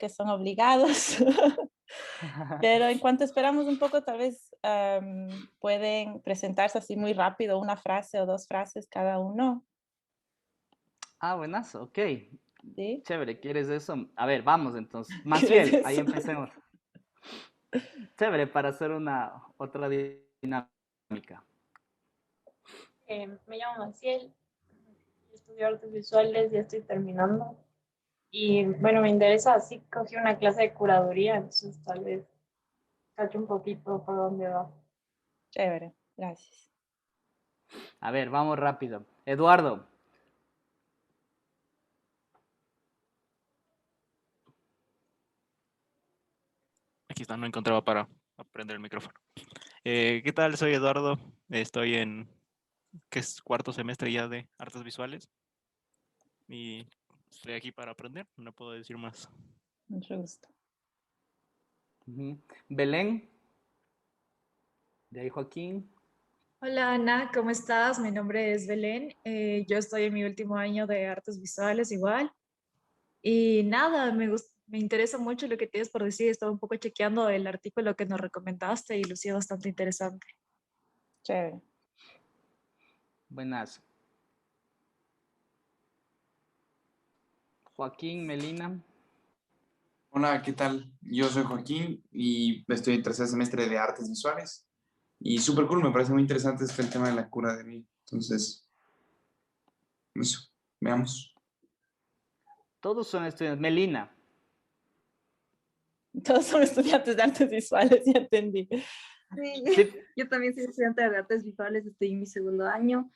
que son obligados. Pero en cuanto esperamos un poco, tal vez pueden presentarse así muy rápido, una frase o dos frases cada uno, Ah, buenazo, ok. ¿sí? Chévere, ¿quieres eso? A ver, vamos entonces. ¿Quieres Maciel, ahí eso? empecemos. Chévere, para hacer una otra dinámica. Me llamo Maciel, estudio artes visuales, ya estoy terminando. Y bueno, me interesa, así cogí una clase de curaduría, entonces tal vez cacho un poquito por dónde va. Chévere, gracias. A ver, vamos rápido. Eduardo, Aquí está, no encontraba para aprender el micrófono. ¿Qué tal? Soy Eduardo. Estoy en, ¿qué es? Cuarto semestre ya de artes visuales. Y estoy aquí para aprender, no puedo decir más. Mucho gusto. ujú. Belén, de ahí Joaquín. Hola Ana, ¿cómo estás? Mi nombre es Belén. Yo estoy en mi último año de artes visuales igual. Y nada, me interesa mucho lo que tienes por decir. Estaba un poco chequeando el artículo que nos recomendaste y lucía bastante interesante. Chévere. Buenas. Joaquín, Melina. Hola, ¿qué tal? Yo soy Joaquín y estoy en tercer semestre de artes visuales. Y súper cool, me parece muy interesante el tema de la cura de mí. Entonces, eso, veamos. Todos son estudiantes. Melina. Todos son estudiantes de artes visuales, ya entendí. Sí, Sí, yo también soy estudiante de artes visuales, estoy en mi segundo año.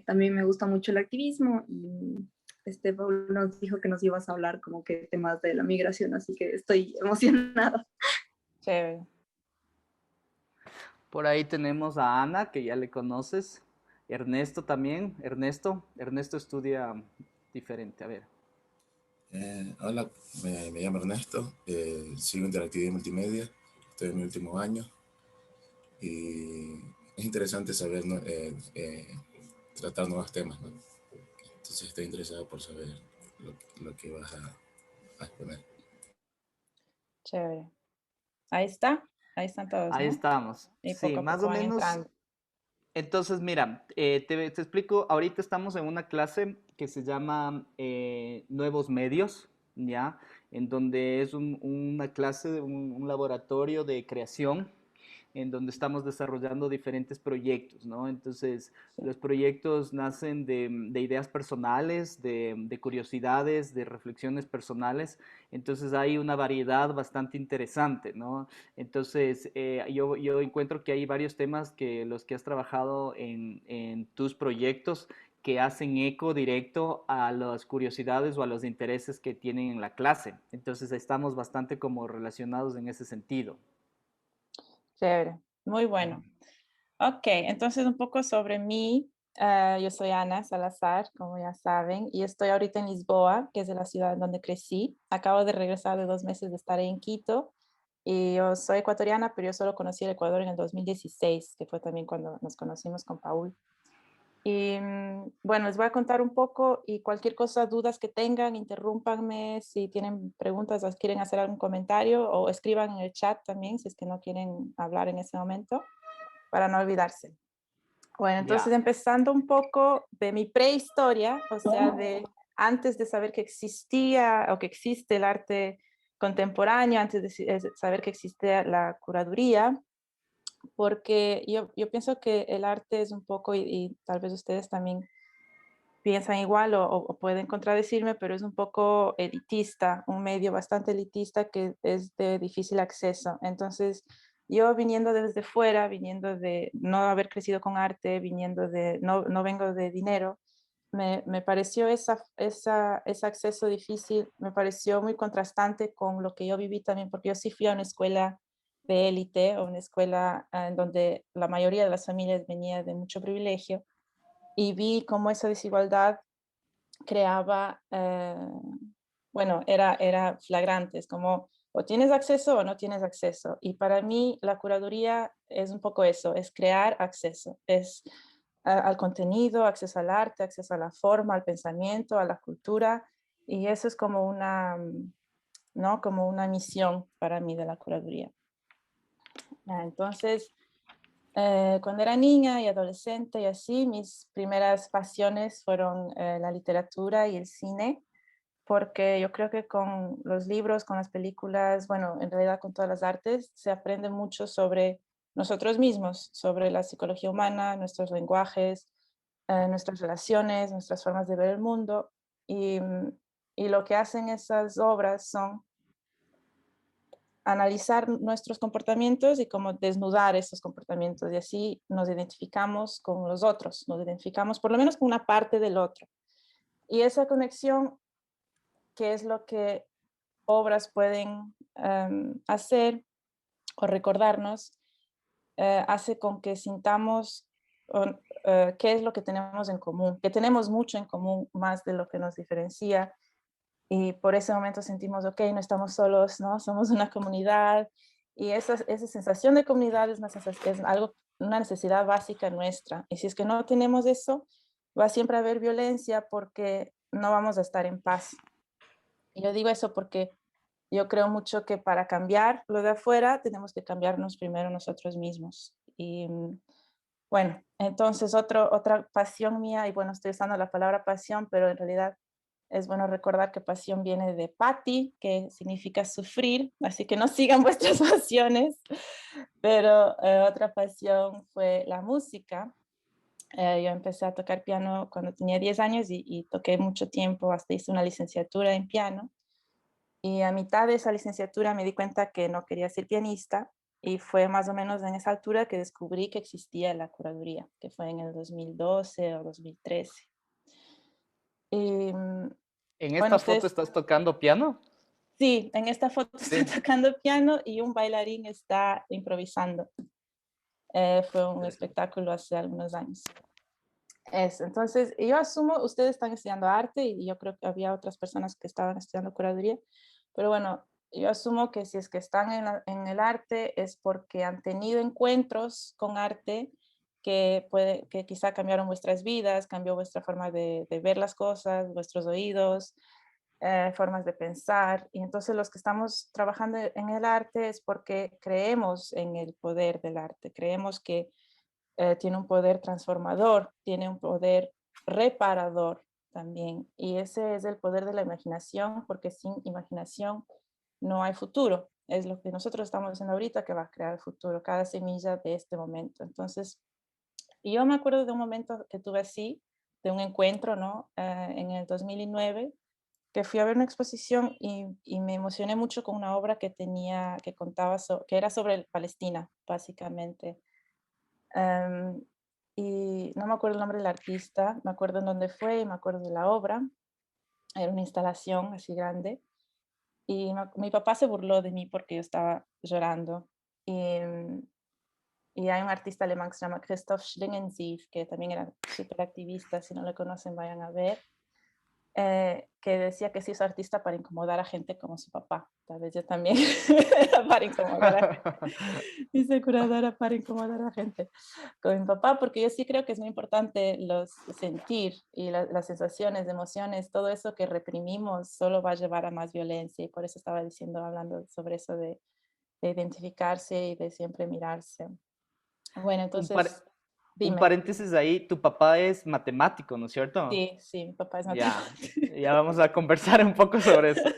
También me gusta mucho el activismo y Paul nos dijo que nos ibas a hablar como que temas de la migración, así que estoy emocionada. Chévere. por ahí tenemos a Ana, que ya le conoces. Ernesto también. Ernesto estudia diferente. A ver. Hola, me llamo Ernesto, sigo interactividad y multimedia, estoy en mi último año y es interesante saber, ¿no? Tratar nuevos temas, ¿no? Entonces estoy interesado por saber lo que vas a exponer. Chévere. Ahí está. Ahí están todos, Ahí ¿no? estamos. Y Sí, poco a más poco o van menos. entrando. Entonces, mira, te explico, ahorita estamos en una clase que se llama Nuevos Medios, ¿ya? En donde es una clase, un laboratorio de creación, en donde estamos desarrollando diferentes proyectos, ¿no? Entonces, Sí. los proyectos nacen de ideas personales, de curiosidades, de reflexiones personales, entonces hay una variedad bastante interesante, ¿no? Entonces, yo encuentro que hay varios temas que los que has trabajado en tus proyectos que hacen eco directo a las curiosidades o a los intereses que tienen en la clase. Entonces, estamos bastante como relacionados en ese sentido. Chévere. Muy bueno. Ok, entonces un poco sobre mí. Yo soy Ana Salazar, como ya saben, y estoy ahorita en Lisboa, que es de la ciudad en donde crecí. Acabo de regresar de 2 meses de estar en Quito. Y yo soy ecuatoriana, pero yo solo conocí el Ecuador en el 2016, que fue también cuando nos conocimos con Paul. Y bueno, les voy a contar un poco y cualquier cosa, dudas que tengan, interrúmpanme si tienen preguntas o quieren hacer algún comentario o escriban en el chat también si es que no quieren hablar en ese momento para no olvidarse. Bueno, entonces Ya. empezando un poco de mi prehistoria, o sea, de antes de saber que existía o que existe el arte contemporáneo, antes de saber que existe la curaduría, porque yo pienso que el arte es un poco, y tal vez ustedes también piensan igual o pueden contradecirme, pero es un poco elitista, un medio bastante elitista que es de difícil acceso. Entonces, yo viniendo desde fuera, viniendo de no haber crecido con arte, viniendo de, no vengo de dinero, me pareció ese acceso difícil, me pareció muy contrastante con lo que yo viví también, porque yo sí fui a una escuela de élite o una escuela en donde la mayoría de las familias venía de mucho privilegio y vi cómo esa desigualdad creaba, bueno, era flagrante, es como o tienes acceso o no tienes acceso. Y para mí la curaduría es un poco eso, es crear acceso, es al contenido, acceso al arte, acceso a la forma, al pensamiento, a la cultura. Y eso es como ¿no? Como una misión para mí de la curaduría. Entonces, cuando era niña y adolescente y así, mis primeras pasiones fueron la literatura y el cine, porque yo creo que con los libros, con las películas, bueno, en realidad con todas las artes, se aprende mucho sobre nosotros mismos, sobre la psicología humana, nuestros lenguajes, nuestras relaciones, nuestras formas de ver el mundo. Y lo que hacen esas obras son analizar nuestros comportamientos y cómo desnudar esos comportamientos. Y así nos identificamos con los otros, nos identificamos por lo menos con una parte del otro. Y esa conexión, que es lo que obras pueden hacer o recordarnos, hace con que sintamos qué es lo que tenemos en común, que tenemos mucho en común, más de lo que nos diferencia. Y por ese momento sentimos, ok, no estamos solos, ¿no? Somos una comunidad. Y esa sensación de comunidad es una necesidad básica nuestra. Y si es que no tenemos eso, va siempre a haber violencia porque no vamos a estar en paz. Y yo digo eso porque yo creo mucho que para cambiar lo de afuera tenemos que cambiarnos primero nosotros mismos. Y bueno, entonces otra pasión mía, y bueno, estoy usando la palabra pasión, pero en realidad es bueno recordar que pasión viene de pati, que significa sufrir, así que no sigan vuestras pasiones, pero otra pasión fue la música. Yo empecé a tocar piano cuando tenía 10 años y toqué mucho tiempo, hasta hice una licenciatura en piano. Y a mitad de esa licenciatura me di cuenta que no quería ser pianista y fue más o menos en esa altura que descubrí que existía la curaduría, que fue en el 2012 o 2013. Y, ¿En bueno, esta foto estás tocando piano? Sí, en esta foto Sí. estoy tocando piano y un bailarín está improvisando. Fue un espectáculo hace algunos años. Entonces, yo asumo, ustedes están estudiando arte y yo creo que había otras personas que estaban estudiando curaduría, pero bueno, yo asumo que si es que están en el arte es porque han tenido encuentros con arte que quizá cambiaron vuestras vidas, cambió vuestra forma de ver las cosas, vuestros oídos, formas de pensar. Y entonces los que estamos trabajando en el arte es porque creemos en el poder del arte, creemos que tiene un poder transformador, tiene un poder reparador también. Y ese es el poder de la imaginación, porque sin imaginación no hay futuro. Es lo que nosotros estamos haciendo ahorita que va a crear el futuro, cada semilla de este momento. Entonces, yo me acuerdo de un momento que tuve así, de un encuentro, ¿no? En el 2009, que fui a ver una exposición y me emocioné mucho con una obra que contaba, que era sobre Palestina, básicamente. Y no me acuerdo el nombre del artista, me acuerdo en dónde fue y me acuerdo de la obra. Era una instalación así grande. Y mi papá se burló de mí porque yo estaba llorando. Y hay un artista alemán que se llama Christoph Schlingensief, que también era súper activista, si no lo conocen vayan a ver, que decía que se hizo artista para incomodar a gente como su papá. Tal vez yo también para incomodar a gente. Hice curadora para incomodar a gente con mi papá, porque yo sí creo que es muy importante sentir y las sensaciones, emociones, todo eso que reprimimos solo va a llevar a más violencia. Y por eso estaba hablando sobre eso de identificarse y de siempre mirarse. Bueno, entonces, Un dime. paréntesis ahí, tu papá es matemático, ¿no es cierto? Sí, mi papá es Ya, matemático. ya vamos a conversar un poco sobre eso.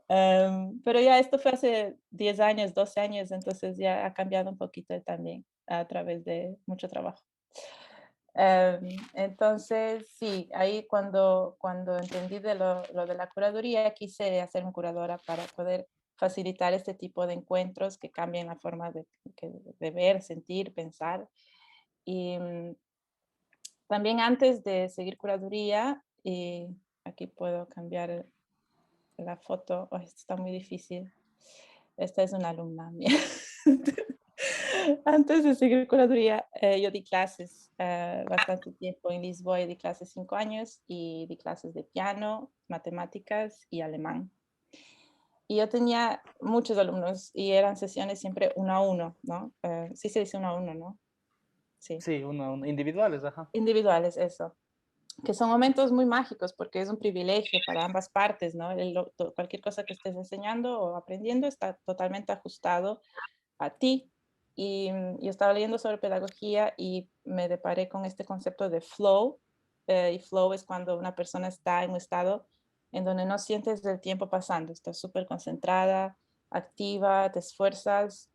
Pero ya esto fue hace 10 años, 12 años, entonces ya ha cambiado un poquito también a través de mucho trabajo. Entonces, sí, ahí cuando entendí de lo de la curaduría, quise hacerme curadora para poder facilitar este tipo de encuentros que cambien la forma de ver, sentir, pensar. Y también antes de seguir curaduría, y aquí puedo cambiar la foto. Oh, esto está muy difícil. Esta es una alumna mía. Antes de seguir curaduría, yo di clases bastante tiempo en Lisboa. Di clases 5 años y di clases de piano, matemáticas y alemán. Y yo tenía muchos alumnos y eran sesiones siempre 1 a 1, ¿no? Sí se dice 1 a 1, ¿no? Sí. Sí, individuales, ajá. Individuales, eso. que son momentos muy mágicos porque es un privilegio para ambas partes, ¿no? Cualquier cosa que estés enseñando o aprendiendo está totalmente ajustado a ti. Y yo estaba leyendo sobre pedagogía y me deparé con este concepto de flow. Y flow es cuando una persona está en un estado en donde no sientes el tiempo pasando, estás súper concentrada, activa, te esfuerzas.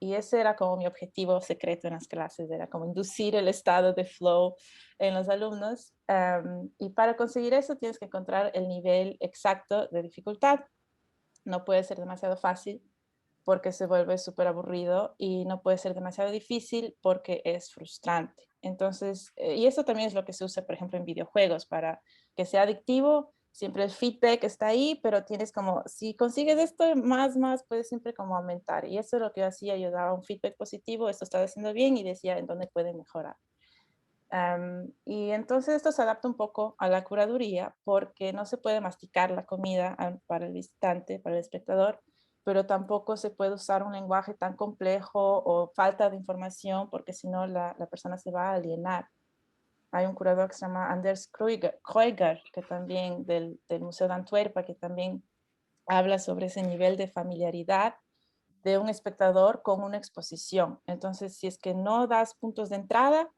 Y ese era como mi objetivo secreto en las clases, era como inducir el estado de flow en los alumnos. Y para conseguir eso tienes que encontrar el nivel exacto de dificultad. No puede ser demasiado fácil porque se vuelve súper aburrido, y no puede ser demasiado difícil porque es frustrante. Entonces, y eso también es lo que se usa, por ejemplo, en videojuegos, para que sea adictivo. Siempre el feedback está ahí, pero tienes como, si consigues esto más, puedes siempre como aumentar. Y eso es lo que yo hacía, yo daba un feedback positivo, esto está haciendo bien, y decía en dónde puede mejorar. Y entonces esto se adapta un poco a la curaduría, porque no se puede masticar la comida para el visitante, para el espectador, pero tampoco se puede usar un lenguaje tan complejo o falta de información, porque si no la persona se va a alienar. Hay un curador que se llama Anders Kreuger, que también del Museo de Antwerpa, que también habla sobre ese nivel de familiaridad de un espectador con una exposición. Entonces, si es que no das puntos de entrada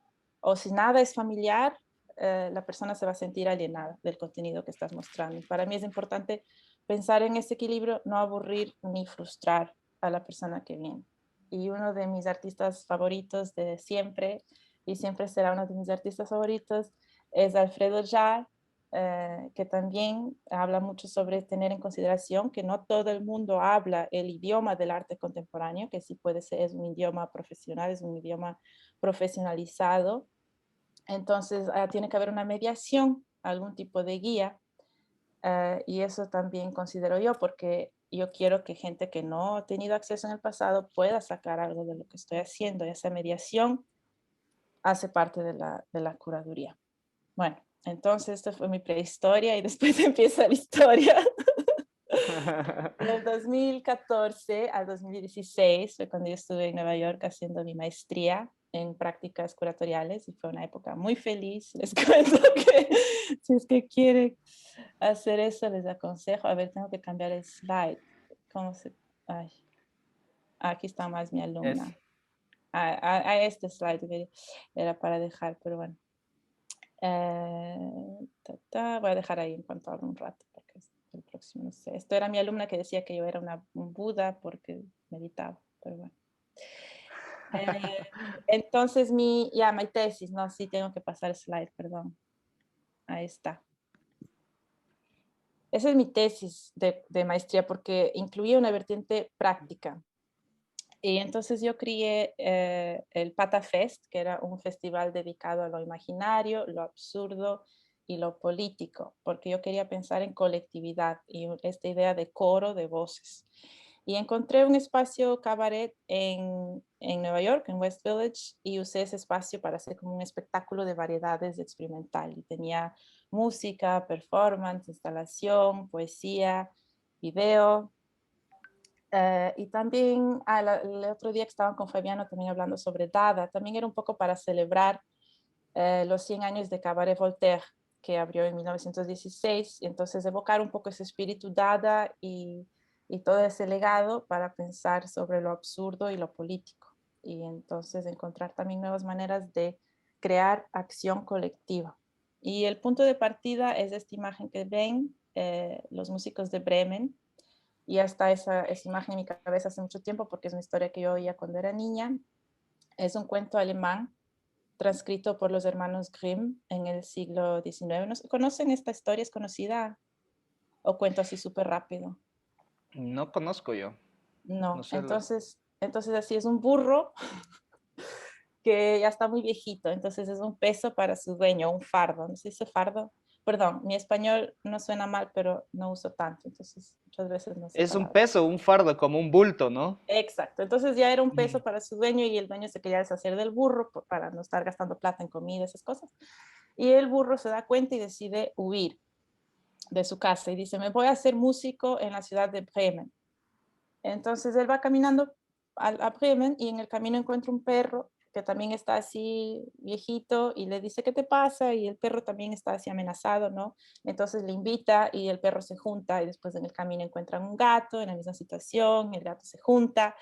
o si nada es familiar, la persona se va a sentir alienada del contenido que estás mostrando. Y para mí es importante pensar en ese equilibrio, no aburrir ni frustrar a la persona que viene. Y uno de mis artistas favoritos de siempre, y siempre será uno de mis artistas favoritos, es Alfredo Jarre, que también habla mucho sobre tener en consideración que no todo el mundo habla el idioma del arte contemporáneo, que sí puede ser, es un idioma profesional, es un idioma profesionalizado. Entonces tiene que haber una mediación, algún tipo de guía, y eso también considero yo, porque yo quiero que gente que no ha tenido acceso en el pasado pueda sacar algo de lo que estoy haciendo, y esa mediación hace parte de la curaduría. Bueno, entonces esta fue mi prehistoria, y después empieza la historia. Del 2014 al 2016 fue cuando yo estuve en Nueva York haciendo mi maestría en prácticas curatoriales, y fue una época muy feliz. Les cuento que si es que quieren hacer eso, les aconsejo. A ver, tengo que cambiar el slide. ¿Cómo se...? Ay. Aquí está más mi alumna. A este slide era para dejar, pero bueno. Voy a dejar ahí en cuanto hablo un rato, porque el próximo no sé. Esto era mi alumna que decía que yo era un Buda porque meditaba, pero bueno. Entonces mi tesis, no, sí tengo que pasar el slide, perdón. Ahí está. Esa es mi tesis de maestría, porque incluía una vertiente práctica. Y entonces yo creé el Pata Fest, que era un festival dedicado a lo imaginario, lo absurdo y lo político, porque yo quería pensar en colectividad y esta idea de coro de voces. Y encontré un espacio cabaret en Nueva York, en West Village, y usé ese espacio para hacer como un espectáculo de variedades experimental. Y tenía música, performance, instalación, poesía, video. Y también el otro día que estaban con Fabiano también hablando sobre Dada, también era un poco para celebrar los 100 años de Cabaret Voltaire, que abrió en 1916, y entonces evocar un poco ese espíritu Dada y todo ese legado para pensar sobre lo absurdo y lo político, y entonces encontrar también nuevas maneras de crear acción colectiva. Y el punto de partida es esta imagen que ven, los músicos de Bremen, y hasta esa imagen en mi cabeza hace mucho tiempo, porque es una historia que yo oía cuando era niña. Es un cuento alemán transcrito por los hermanos Grimm en el siglo XIX. ¿Conocen esta historia? ¿Es conocida? ¿O cuento así súper rápido? No conozco yo. No, entonces así es un burro que ya está muy viejito, entonces es un peso para su dueño, un fardo. ¿No se dice fardo? Perdón, mi español no suena mal, pero no uso tanto, entonces muchas veces no sé Es un palabras. peso, un fardo, como un bulto, ¿no? Exacto, entonces ya era un peso para su dueño, y el dueño se quería deshacer del burro para no estar gastando plata en comida, esas cosas. Y el burro se da cuenta y decide huir de su casa y dice, me voy a hacer músico en la ciudad de Bremen. Entonces él va caminando a Bremen, y en el camino encuentra un perro que también está así viejito y le dice, ¿qué te pasa? Y el perro también está así amenazado, ¿no? Entonces le invita y el perro se junta y después en el camino encuentran un gato en la misma situación, el gato se junta,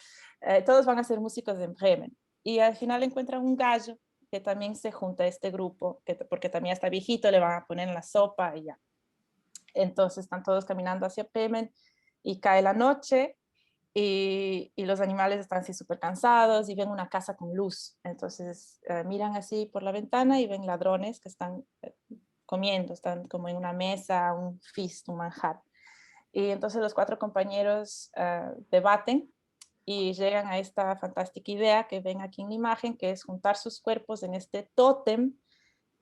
todos van a ser músicos de Bremen. Y al final encuentran un gallo que también se junta a este grupo, porque también está viejito, le van a poner en la sopa y ya. Entonces están todos caminando hacia Bremen y cae la noche y los animales están así súper cansados y ven una casa con luz. Entonces miran así por la ventana y ven ladrones que están comiendo, están como en una mesa, un feast, un manjar. Y entonces los 4 compañeros debaten y llegan a esta fantástica idea que ven aquí en la imagen, que es juntar sus cuerpos en este tótem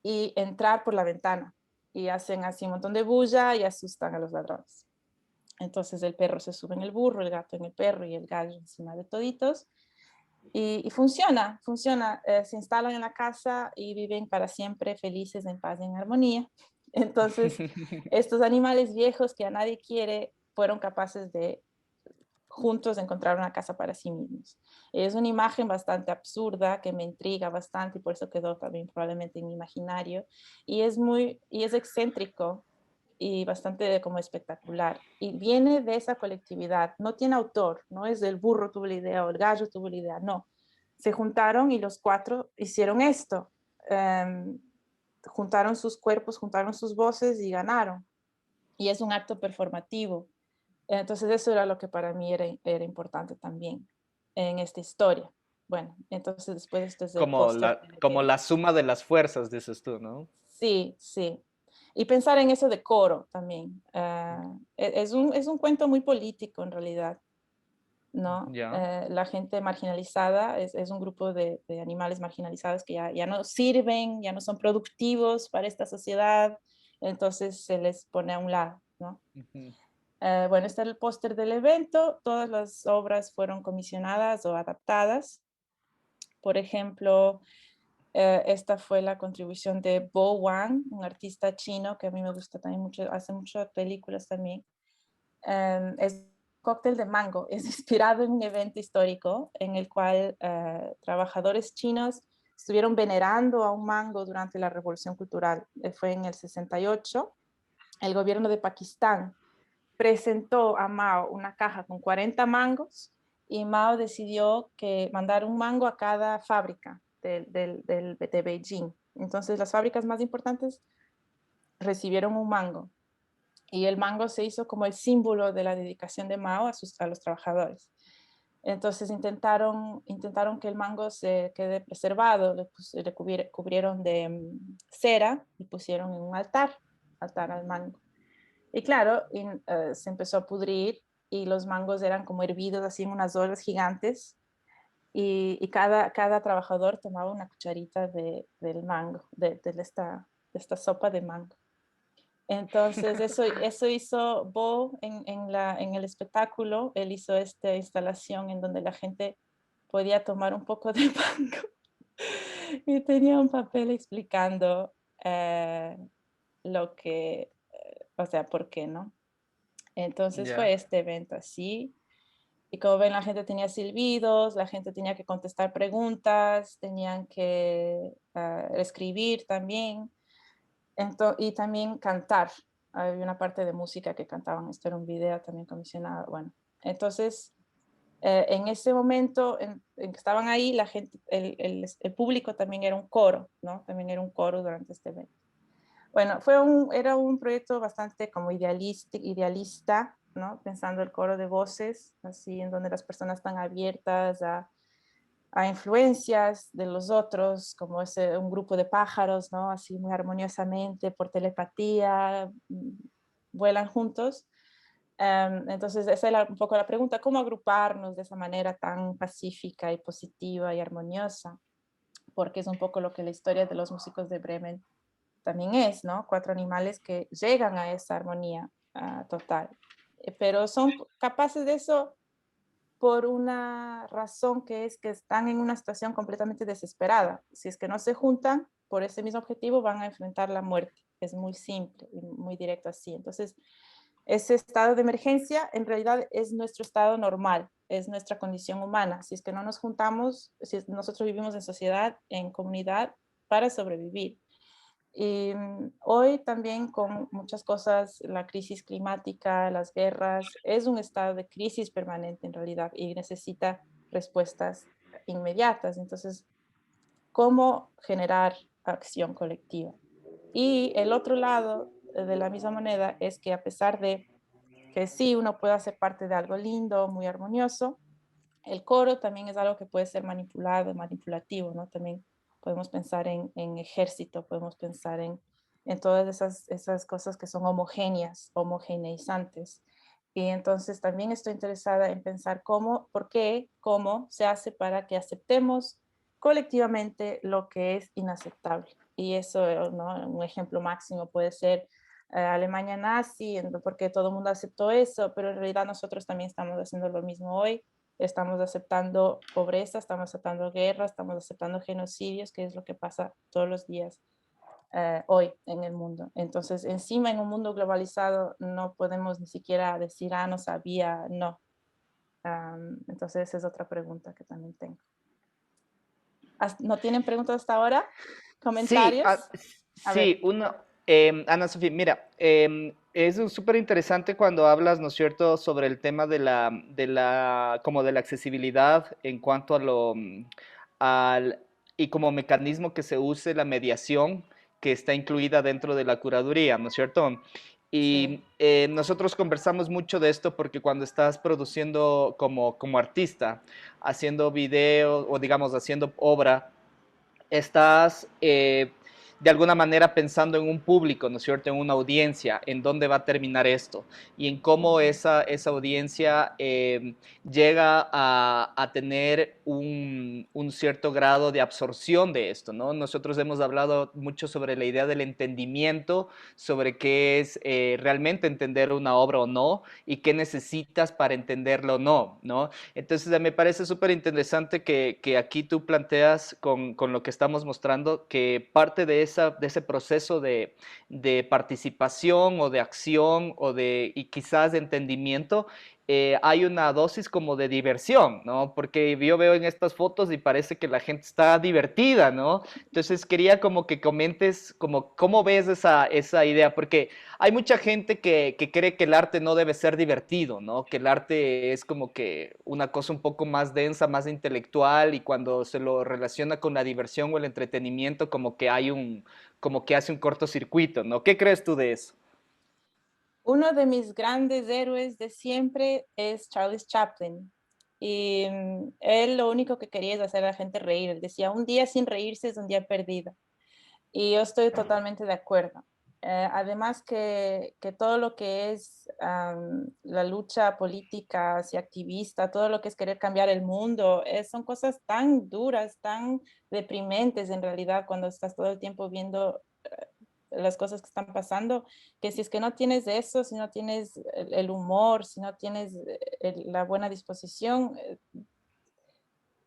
y entrar por la ventana. Y hacen así un montón de bulla y asustan a los ladrones. Entonces el perro se sube en el burro, el gato en el perro y el gallo encima de toditos. Y funciona, se instalan en la casa y viven para siempre felices, en paz y en armonía. Entonces, estos animales viejos que a nadie quiere fueron capaces de juntos encontrar una casa para sí mismos. Es una imagen bastante absurda que me intriga bastante y por eso quedó también probablemente en mi imaginario. Y es excéntrico y bastante como espectacular. Y viene de esa colectividad, no tiene autor, no es el burro tuvo la idea o el gallo tuvo la idea, no. Se juntaron y los 4 hicieron esto. Juntaron sus cuerpos, juntaron sus voces y ganaron. Y es un acto performativo. Entonces eso era lo que para mí era importante también en esta historia. Bueno, entonces después esto es el póster. Como la suma de las fuerzas, dices tú, ¿no? Sí, sí. Y pensar en eso de coro también. Es un cuento muy político en realidad, ¿no? Ya. La gente marginalizada es un grupo de animales marginalizados que ya no sirven, ya no son productivos para esta sociedad, entonces se les pone a un lado, ¿no? Ujú. Bueno, está el póster del evento, todas las obras fueron comisionadas o adaptadas. Por ejemplo, esta fue la contribución de Bo Wang, un artista chino que a mí me gusta también mucho, hace muchas películas también. Es cóctel de mango, es inspirado en un evento histórico en el cual trabajadores chinos estuvieron venerando a un mango durante la Revolución Cultural. Fue en el 68. El gobierno de Pakistán presentó a Mao una caja con 40 mangos y Mao decidió que mandar un mango a cada fábrica de Beijing. Entonces las fábricas más importantes recibieron un mango y el mango se hizo como el símbolo de la dedicación de Mao a los trabajadores. Entonces intentaron que el mango se quede preservado, le cubrieron de cera y pusieron en un altar al mango. Y claro, se empezó a pudrir y los mangos eran como hervidos así en unas olas gigantes y cada trabajador tomaba una cucharita del mango, de esta sopa de mango. Entonces eso hizo Bo en el espectáculo. Él hizo esta instalación en donde la gente podía tomar un poco de mango y tenía un papel explicando lo que, o sea, por qué, ¿no? Entonces Ya. fue este evento así. Y como ven, la gente tenía silbidos, la gente tenía que contestar preguntas, tenían que escribir también y también cantar. Había una parte de música que cantaban, esto era un video también comisionado. Bueno, entonces en ese momento en que estaban ahí, la gente, el público también era un coro, ¿no? También era un coro durante este evento. Bueno, era un proyecto bastante como idealista, ¿no? Pensando el coro de voces, así en donde las personas están abiertas a influencias de los otros, como un grupo de pájaros, ¿no? Así muy armoniosamente, por telepatía, vuelan juntos. Entonces, esa era un poco la pregunta, ¿cómo agruparnos de esa manera tan pacífica y positiva y armoniosa? Porque es un poco lo que la historia de los músicos de Bremen también es, ¿no? 4 animales que llegan a esa armonía total, pero son capaces de eso por una razón que es que están en una situación completamente desesperada. Si es que no se juntan por ese mismo objetivo, van a enfrentar la muerte. Es muy simple y muy directo así. Entonces, ese estado de emergencia en realidad es nuestro estado normal, es nuestra condición humana. Si es que no nos juntamos, si nosotros vivimos en sociedad, en comunidad, para sobrevivir. Y hoy también con muchas cosas, la crisis climática, las guerras, es un estado de crisis permanente en realidad y necesita respuestas inmediatas. Entonces, ¿cómo generar acción colectiva? Y el otro lado de la misma moneda es que a pesar de que sí, uno puede hacer parte de algo lindo, muy armonioso, el coro también es algo que puede ser manipulado, manipulativo, ¿no? También podemos pensar en ejército, podemos pensar en todas esas cosas que son homogéneas, homogeneizantes. Y entonces también estoy interesada en pensar cómo, por qué, cómo se hace para que aceptemos colectivamente lo que es inaceptable. Y eso, ¿no? Un ejemplo máximo puede ser Alemania nazi, porque todo el mundo aceptó eso, pero en realidad nosotros también estamos haciendo lo mismo hoy. Estamos aceptando pobreza, estamos aceptando guerra, estamos aceptando genocidios, que es lo que pasa todos los días hoy en el mundo. Entonces, encima en un mundo globalizado no podemos ni siquiera decir, ah, no sabía, no. Entonces, esa es otra pregunta que también tengo. ¿No tienen preguntas hasta ahora? ¿Comentarios? Sí, Ana Sofía, mira, es súper interesante cuando hablas, ¿no es cierto?, sobre el tema como de la accesibilidad en cuanto a y como mecanismo que se use la mediación que está incluida dentro de la curaduría, ¿no es cierto? Y nosotros conversamos mucho de esto porque cuando estás produciendo como artista, haciendo video o digamos haciendo obra, estás de alguna manera pensando en un público, ¿no es cierto?, en una audiencia, en dónde va a terminar esto y en cómo esa audiencia llega a tener un cierto grado de absorción de esto, ¿no? Nosotros hemos hablado mucho sobre la idea del entendimiento, sobre qué es realmente entender una obra o no y qué necesitas para entenderlo o no, ¿no? Entonces me parece súper interesante que aquí tú planteas con lo que estamos mostrando que parte de ese proceso de participación o de acción y quizás de entendimiento, hay una dosis como de diversión, ¿no? Porque yo veo en estas fotos y parece que la gente está divertida, ¿no? Entonces quería como que comentes cómo ves esa idea, porque hay mucha gente que cree que el arte no debe ser divertido, ¿no? Que el arte es como que una cosa un poco más densa, más intelectual, y cuando se lo relaciona con la diversión o el entretenimiento, como que hace un cortocircuito, ¿no? ¿Qué crees tú de eso? Uno de mis grandes héroes de siempre es Charles Chaplin. Y él lo único que quería es hacer a la gente reír. Él decía, un día sin reírse es un día perdido. Y yo estoy totalmente de acuerdo. Además que todo lo que es la lucha política y activista, todo lo que es querer cambiar el mundo, son cosas tan duras, tan deprimentes en realidad cuando estás todo el tiempo viendo las cosas que están pasando, que si es que no tienes eso, si no tienes el humor, si no tienes la buena disposición,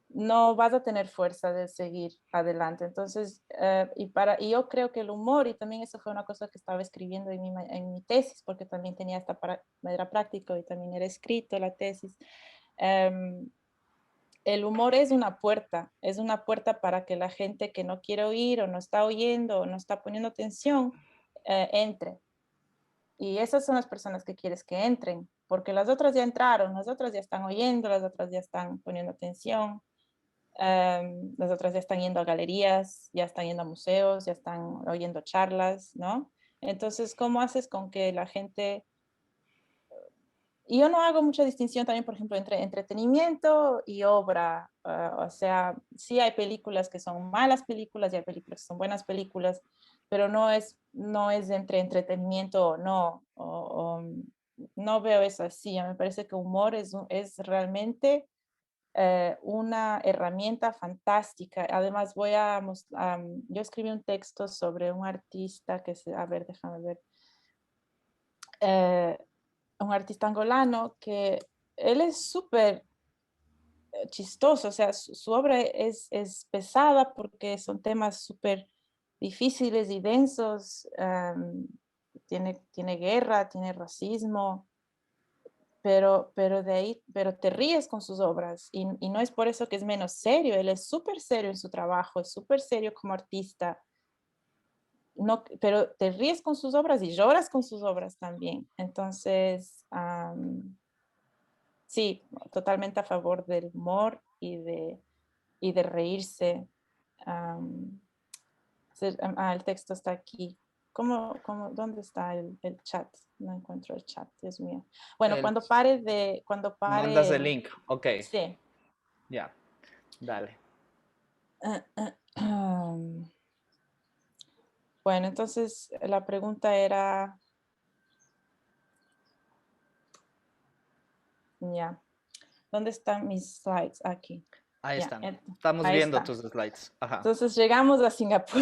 no vas a tener fuerza de seguir adelante. Entonces, y yo creo que el humor, y también eso fue una cosa que estaba escribiendo en mi tesis, porque también tenía era práctico y también era escrito la tesis. El humor es una puerta para que la gente que no quiere oír o no está oyendo o no está poniendo atención, entre. Y esas son las personas que quieres que entren, porque las otras ya entraron, las otras ya están oyendo, las otras ya están poniendo atención. Las otras ya están yendo a galerías, ya están yendo a museos, ya están oyendo charlas, ¿no? Entonces, ¿cómo haces con que la gente... Y yo no hago mucha distinción también, por ejemplo, entre entretenimiento y obra. O sea, sí hay películas que son malas películas y hay películas que son buenas películas, pero no es entre entretenimiento o no. No veo eso así. Me parece que humor es realmente una herramienta fantástica. Además, yo escribí un texto sobre un artista a ver, déjame ver, un artista angolano que él es súper chistoso, o sea, su obra es pesada porque son temas súper difíciles y densos, tiene guerra, tiene racismo, pero te ríes con sus obras y no es por eso que es menos serio. Él es súper serio en su trabajo, es súper serio como artista. No, pero te ríes con sus obras y lloras con sus obras también. Entonces, sí, totalmente a favor del humor y de reírse. El texto está aquí. ¿Dónde está el chat? No encuentro el chat, Dios mío. Bueno, El- cuando Mandas el pare, link, ok, sí. ya, dale. Bueno, entonces la pregunta era, ya, ¿dónde están mis slides? Aquí. Ahí Ya, están. Estamos ahí viendo está. tus slides. Ajá. Entonces llegamos a Singapur.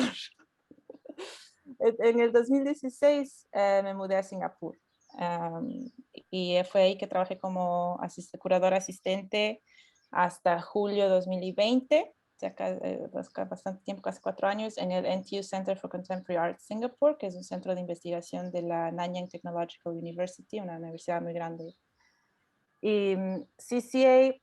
En el 2016 me mudé a Singapur. Y fue ahí que trabajé como curadora asistente hasta julio 2020, o sea, bastante tiempo, casi 4 años, en el NTU Center for Contemporary Art Singapore, que es un centro de investigación de la Nanyang Technological University, una universidad muy grande. Y CCA,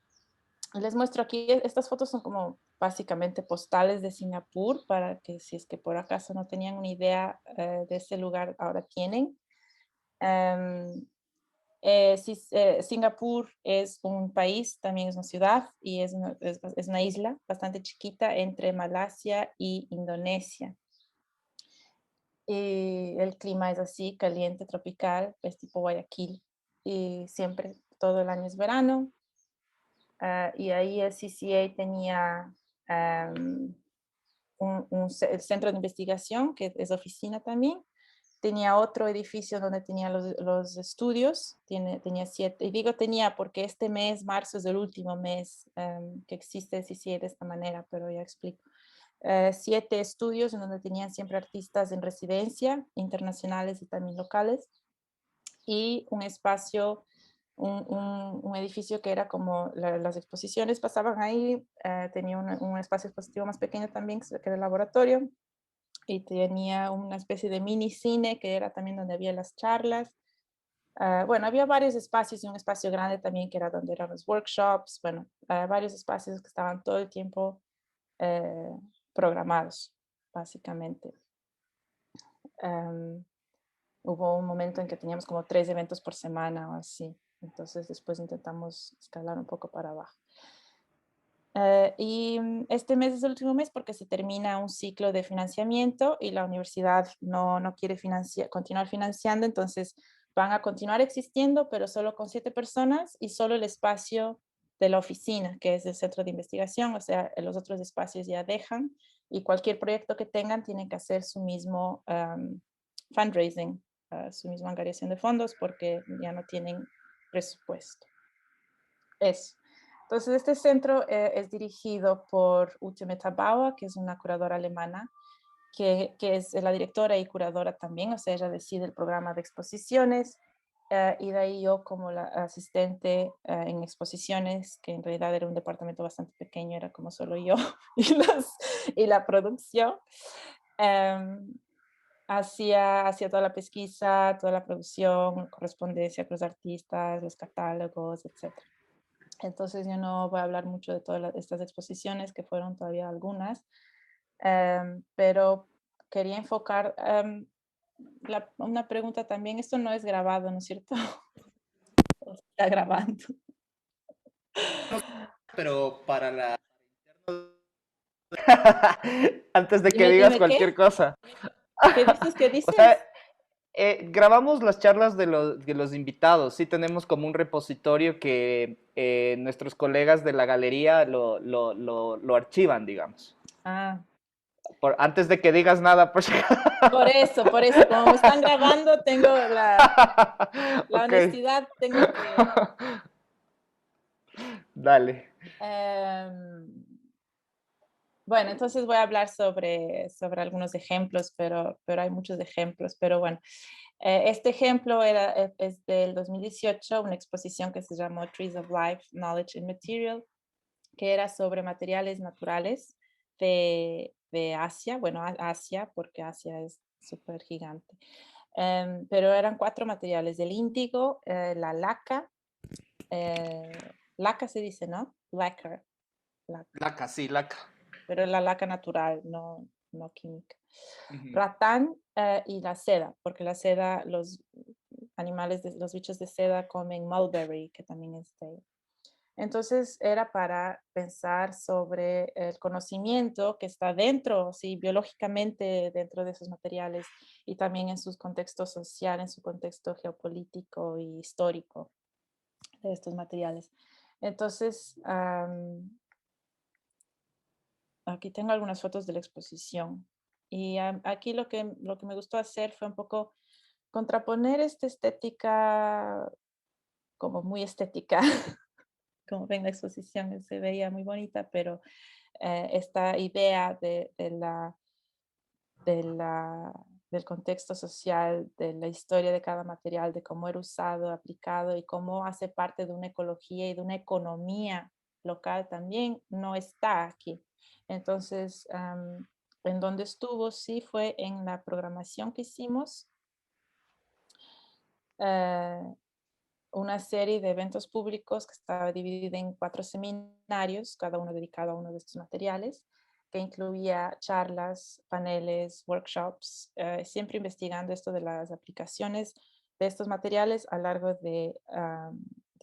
les muestro aquí, estas fotos son como básicamente postales de Singapur, para que si es que por acaso no tenían una idea de ese lugar, ahora tienen. Singapur es un país, también es una ciudad y es una isla bastante chiquita entre Malasia y Indonesia. Y el clima es así, caliente, tropical, es tipo Guayaquil. Y siempre, todo el año es verano. Y ahí el CCA tenía el centro de investigación, que es oficina también. Tenía otro edificio donde tenía los estudios, tenía 7, y digo tenía porque este mes, marzo, es el último mes que existe el CCA de esta manera, pero ya explico. 7 estudios en donde tenían siempre artistas en residencia, internacionales y también locales, y un espacio, un edificio que era como las exposiciones pasaban ahí, tenía un espacio expositivo más pequeño también, que era el laboratorio, y tenía una especie de mini cine que era también donde había las charlas. Bueno, había varios espacios y un espacio grande también que era donde eran los workshops, bueno, varios espacios que estaban todo el tiempo programados, básicamente. Hubo un momento en que teníamos como 3 eventos por semana o así, entonces después intentamos escalar un poco para abajo. Y este mes es el último mes porque se termina un ciclo de financiamiento y la universidad no quiere continuar financiando, entonces van a continuar existiendo, pero solo con 7 personas y solo el espacio de la oficina, que es el centro de investigación, o sea, los otros espacios ya dejan, y cualquier proyecto que tengan tienen que hacer su mismo fundraising, su misma agregación de fondos, porque ya no tienen presupuesto. Eso. Entonces, este centro es dirigido por Ute Metabauer, que es una curadora alemana, que es la directora y curadora también, o sea, ella decide el programa de exposiciones, y de ahí yo como la asistente en exposiciones, que en realidad era un departamento bastante pequeño, era como solo yo y la producción. Hacía toda la pesquisa, toda la producción, correspondencia con los artistas, los catálogos, etc. Entonces yo no voy a hablar mucho de todas estas exposiciones, que fueron todavía algunas, pero quería enfocar una pregunta también. Esto no es grabado, ¿no es cierto? ¿O se está grabando? Pero para la... Antes de que Dime, digas dime, cualquier ¿qué? cosa. ¿Qué dices? ¿Qué O sea, dices? grabamos las charlas de los invitados. Sí tenemos como un repositorio que nuestros colegas de la galería lo archivan, digamos. Ah, Antes de que digas nada, por si por eso, como me están grabando, tengo la Ok. honestidad, tengo que... Dale. Bueno, entonces voy a hablar sobre algunos ejemplos, pero hay muchos ejemplos, pero bueno. Este ejemplo es del 2018, una exposición que se llamó Trees of Life, Knowledge and Material, que era sobre materiales naturales de Asia, bueno, Asia, porque Asia es súper gigante. Pero eran 4 materiales: el índigo, la laca, laca se dice, ¿no? Lacquer, Laca, sí, laca. pero la laca natural, no, no química. Ujú. Ratán y la seda, porque la seda, los animales, los bichos de seda comen mulberry, que también es de... Entonces era para pensar sobre el conocimiento que está dentro, sí, biológicamente dentro de esos materiales y también en su contexto social, en su contexto geopolítico y histórico de estos materiales. Entonces, aquí tengo algunas fotos de la exposición. Y aquí lo que me gustó hacer fue un poco contraponer esta estética, como muy estética, como ven la exposición se veía muy bonita, pero esta idea del contexto social, de la historia de cada material, de cómo era usado, aplicado y cómo hace parte de una ecología y de una economía local también, no está aquí. Entonces, en donde estuvo, sí fue en la programación que hicimos, una serie de eventos públicos que estaba dividida en 4 seminarios, cada uno dedicado a uno de estos materiales, que incluía charlas, paneles, workshops, siempre investigando esto de las aplicaciones de estos materiales a lo largo de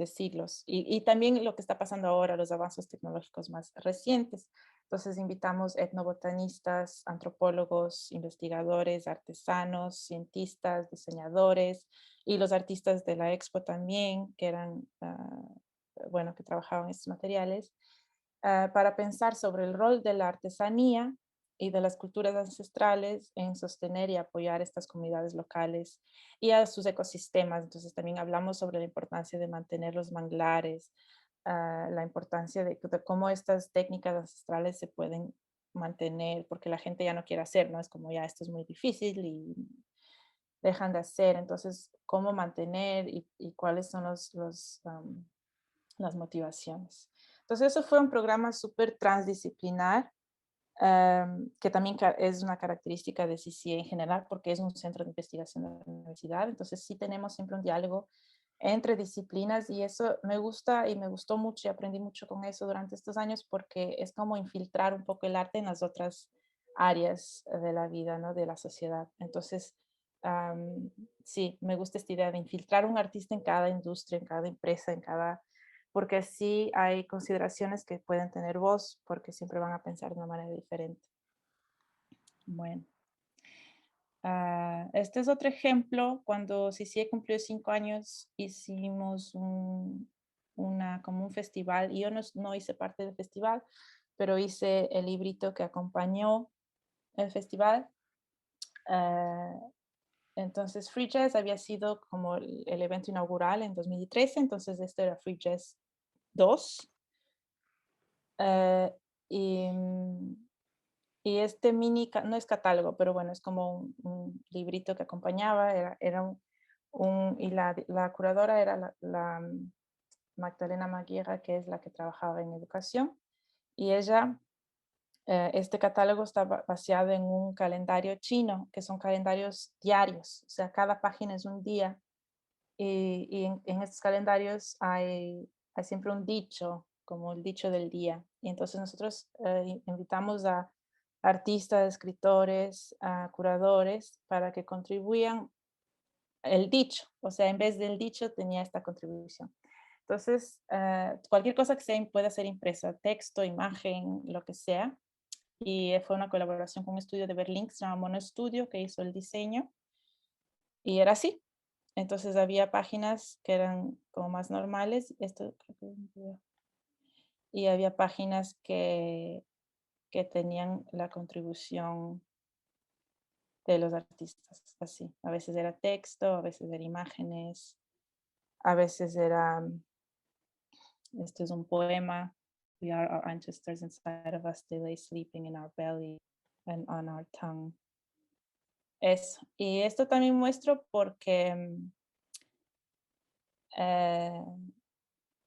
siglos. Y también lo que está pasando ahora, los avances tecnológicos más recientes. Entonces invitamos etnobotanistas, antropólogos, investigadores, artesanos, cientistas, diseñadores, y los artistas de la expo también, que eran, bueno, que trabajaban estos materiales, para pensar sobre el rol de la artesanía y de las culturas ancestrales en sostener y apoyar estas comunidades locales y a sus ecosistemas. Entonces también hablamos sobre la importancia de mantener los manglares, la importancia de cómo estas técnicas ancestrales se pueden mantener, porque la gente ya no quiere hacer, ¿no? Es como ya esto es muy difícil y dejan de hacer. Entonces, cómo mantener y cuáles son las motivaciones. Entonces, eso fue un programa súper transdisciplinar, que también es una característica de CCA en general, porque es un centro de investigación de la universidad. Entonces, sí tenemos siempre un diálogo entre disciplinas y eso me gusta y me gustó mucho y aprendí mucho con eso durante estos años porque es como infiltrar un poco el arte en las otras áreas de la vida, ¿no? De la sociedad. Entonces, sí, me gusta esta idea de infiltrar un artista en cada industria, en cada empresa, en cada... porque sí hay consideraciones que pueden tener voz, porque siempre van a pensar de una manera diferente. Bueno. Este es otro ejemplo. Cuando CCA cumplió 5 años, hicimos como un festival. Y yo no hice parte del festival, pero hice el librito que acompañó el festival. Entonces, Free Jazz había sido como el evento inaugural en 2013, entonces esto era Free Jazz 2. Y este no es catálogo, pero bueno, es como un librito que acompañaba, y la curadora era la Magdalena Maguire, que es la que trabajaba en educación, y ella, este catálogo está basado en un calendario chino, que son calendarios diarios, o sea, cada página es un día, y en estos calendarios hay siempre un dicho, como el dicho del día, y entonces nosotros invitamos a artistas, escritores, a curadores, para que contribuyan el dicho, o sea, en vez del dicho tenía esta contribución. Entonces, cualquier cosa que pueda ser impresa, texto, imagen, lo que sea, y fue una colaboración con un estudio de Berlín que se llama Mono Studio, que hizo el diseño, y era así. Entonces había páginas que eran como más normales, y había páginas que tenían la contribución de los artistas, así. A veces era texto, a veces era imágenes, a veces era, este es un poema. We are our ancestors inside of us, they lay sleeping in our belly and on our tongue. Eso. Y esto también muestro porque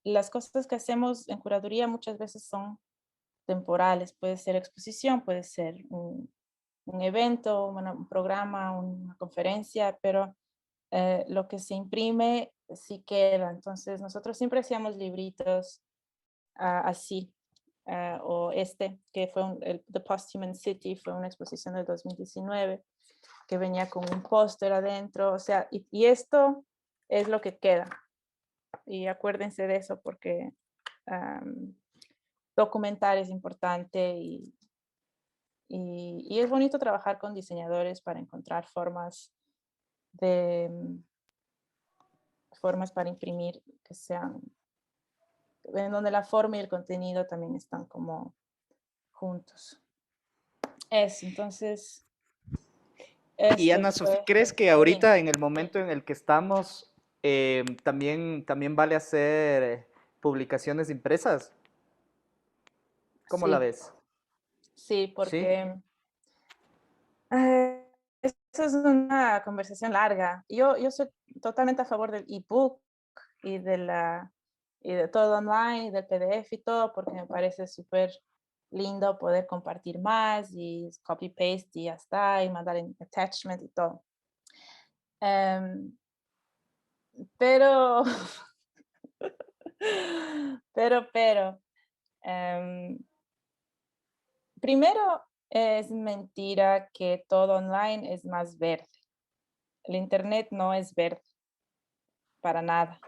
las cosas que hacemos en curaduría muchas veces son temporales. Puede ser exposición, puede ser un evento, un programa, una conferencia, pero lo que se imprime sí queda. Entonces nosotros siempre hacíamos libritos así, o que fue The Posthuman City, fue una exposición del 2019, que venía con un póster adentro, o sea, y esto es lo que queda. Y acuérdense de eso porque documentar es importante y es bonito trabajar con diseñadores para encontrar formas para imprimir que sean, en donde la forma y el contenido también están como juntos. Entonces, Y Ana Sofía, ¿crees que sí. ahorita en el momento en el que estamos también vale hacer publicaciones impresas? ¿Cómo la Sí, ves? sí, ¿Sí? porque eso es una conversación larga. Yo soy totalmente a favor del ebook y de todo online, y del PDF y todo, porque me parece súper lindo poder compartir más y copy-paste y ya está, y mandar en attachment y todo. Pero, pero, primero es mentira que todo online es más verde. El internet no es verde, para nada.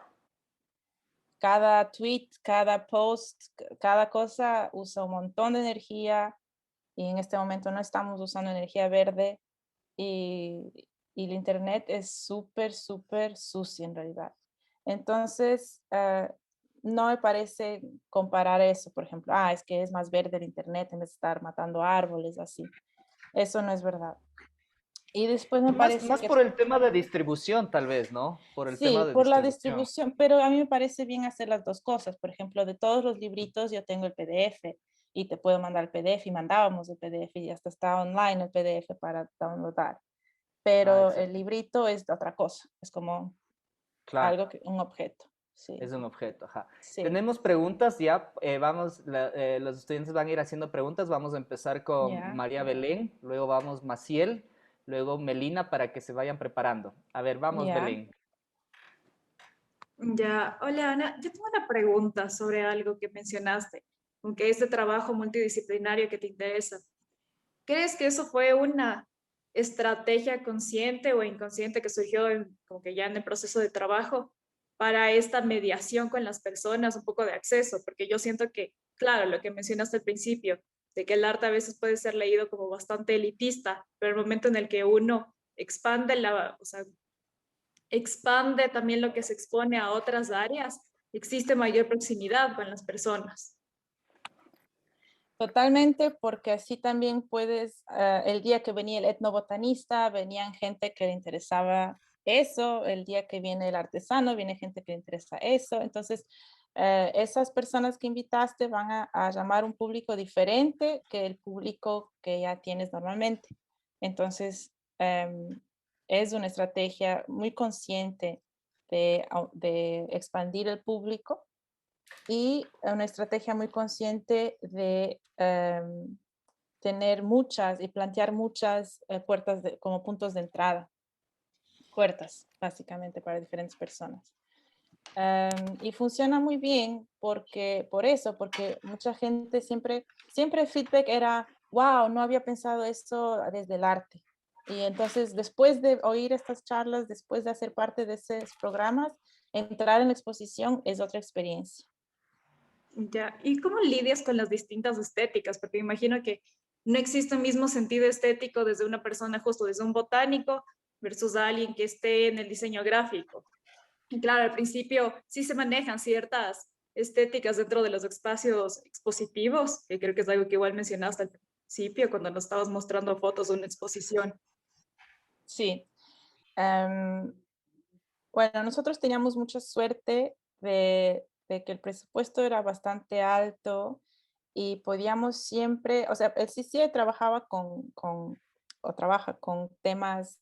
Cada tweet, cada post, cada cosa usa un montón de energía y en este momento no estamos usando energía verde y el internet es súper, súper sucio en realidad. Entonces, no me parece comparar eso, por ejemplo, es que es más verde el internet en vez de estar matando árboles, así. Eso no es verdad. Y después me parece Más que por el tema de distribución, tal vez, ¿no? Por el tema sí, de por la distribución. distribución, pero a mí me parece bien hacer las dos cosas. Por ejemplo, de todos los libritos yo tengo el PDF y te puedo mandar el PDF y mandábamos el PDF y hasta está online el PDF para downloadar. Pero el Exacto. librito es otra cosa, es como Claro, un objeto. Sí, es un objeto, ajá. sí, Tenemos preguntas ya, los estudiantes van a ir haciendo preguntas. Vamos a empezar con ya. María Belén, luego vamos Maciel, luego Melina para que se vayan preparando. A ver, vamos Ya. Belén. Ya, hola Ana, yo tengo una pregunta sobre algo que mencionaste, aunque es de trabajo multidisciplinario que te interesa. ¿Crees que eso fue una estrategia consciente o inconsciente que surgió como que ya en el proceso de trabajo para esta mediación con las personas, un poco de acceso? Porque yo siento que, claro, lo que mencionaste al principio, de que el arte a veces puede ser leído como bastante elitista, pero el momento en el que uno expande o sea, expande también lo que se expone a otras áreas, existe mayor proximidad con las personas. Totalmente, porque así también puedes, el día que venía el etnobotanista, venían gente que le interesaba eso, el día que viene el artesano, viene gente que le interesa eso. Entonces, esas personas que invitaste van a llamar un público diferente que el público que ya tienes normalmente. Entonces, es una estrategia muy consciente de expandir el público y una estrategia muy consciente de tener muchas y plantear muchas puertas como puntos de entrada, puertas básicamente para diferentes personas. Y funciona muy bien porque mucha gente siempre el feedback era, wow, no había pensado esto desde el arte. Y entonces después de oír estas charlas, después de hacer parte de esos programas, entrar en la exposición es otra experiencia. Ya, ¿y cómo lidias con las distintas estéticas? Porque me imagino que no existe el mismo sentido estético desde una persona, justo desde un botánico versus alguien que esté en el diseño gráfico. Y claro, al principio sí se manejan ciertas estéticas dentro de los espacios expositivos, que creo que es algo que igual mencionaste al principio cuando nos estabas mostrando fotos de una exposición. Sí. Bueno, nosotros teníamos mucha suerte de que el presupuesto era bastante alto y podíamos siempre, o sea, el CCI trabajaba o trabaja con temas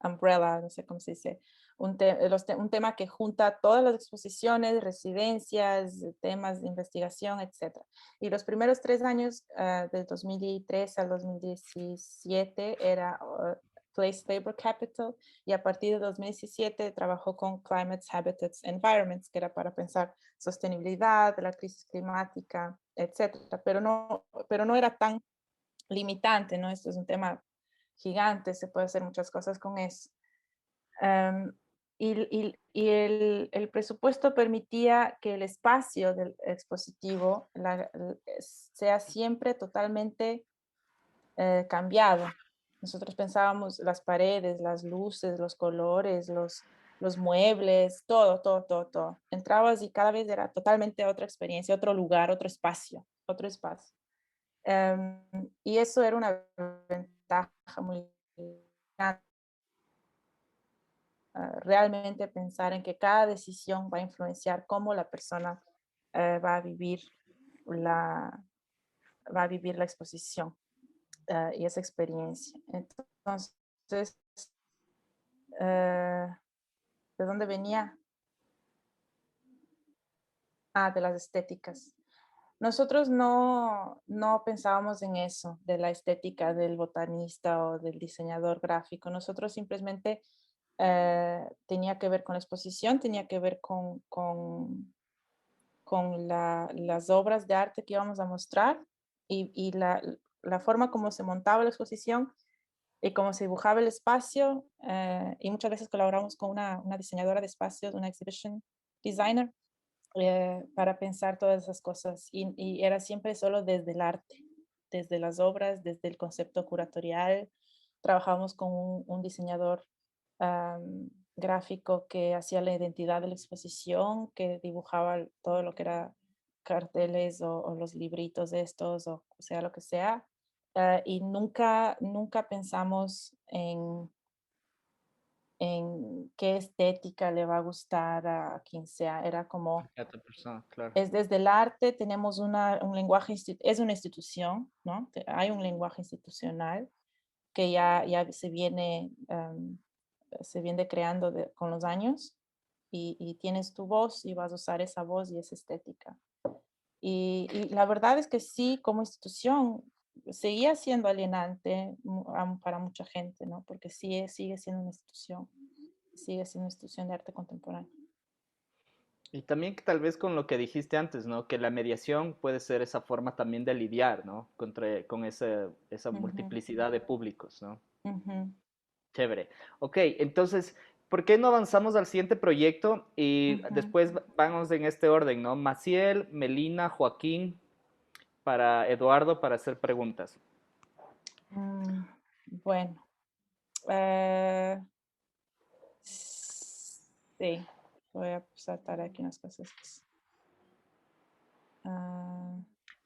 umbrella, no sé cómo se dice, un tema que junta todas las exposiciones, residencias, temas de investigación, etc. Y los primeros 3 años, del 2003 al 2017, era Place Labor Capital, y a partir de 2017 trabajó con Climates, Habitats, Environments, que era para pensar sostenibilidad, la crisis climática, etc. Pero no era tan limitante, ¿no? Esto es un tema gigante, se puede hacer muchas cosas con eso. Y el presupuesto permitía que el espacio del expositivo sea siempre totalmente cambiado. Nosotros pensábamos las paredes, las luces, los colores, los muebles, todo. Entrabas y cada vez era totalmente otra experiencia, otro lugar, otro espacio. Y eso era una ventaja muy grande. Realmente pensar en que cada decisión va a influenciar cómo la persona va a vivir la exposición y esa experiencia. Entonces, ¿de dónde venía? De las estéticas. Nosotros no pensábamos en eso, de la estética del botanista o del diseñador gráfico. Nosotros simplemente tenía que ver con la exposición, tenía que ver con las obras de arte que íbamos a mostrar y la forma como se montaba la exposición y cómo se dibujaba el espacio. Y muchas veces colaboramos con una diseñadora de espacios, una exhibition designer, para pensar todas esas cosas. Y era siempre solo desde el arte, desde las obras, desde el concepto curatorial. Trabajamos con un diseñador gráfico que hacía la identidad de la exposición, que dibujaba todo lo que era carteles o los libritos estos, o sea, lo que sea. Y nunca pensamos en qué estética le va a gustar a quien sea. Era como, Cada persona, claro. es desde el arte, tenemos un lenguaje, es una institución, ¿no? Hay un lenguaje institucional que ya se viene creando con los años, y tienes tu voz y vas a usar esa voz y esa estética. Y la verdad es que sí, como institución, seguía siendo alienante para mucha gente, ¿no? Porque sí, sigue siendo una institución de arte contemporáneo. Y también que tal vez con lo que dijiste antes, ¿no? Que la mediación puede ser esa forma también de lidiar, ¿no? Con esa multiplicidad de públicos, ¿no? Chévere. Ok, entonces, ¿por qué no avanzamos al siguiente proyecto? Y después vamos en este orden, ¿no? Maciel, Melina, Joaquín, para Eduardo, para hacer preguntas. Bueno. Sí, voy a saltar aquí unas cosas.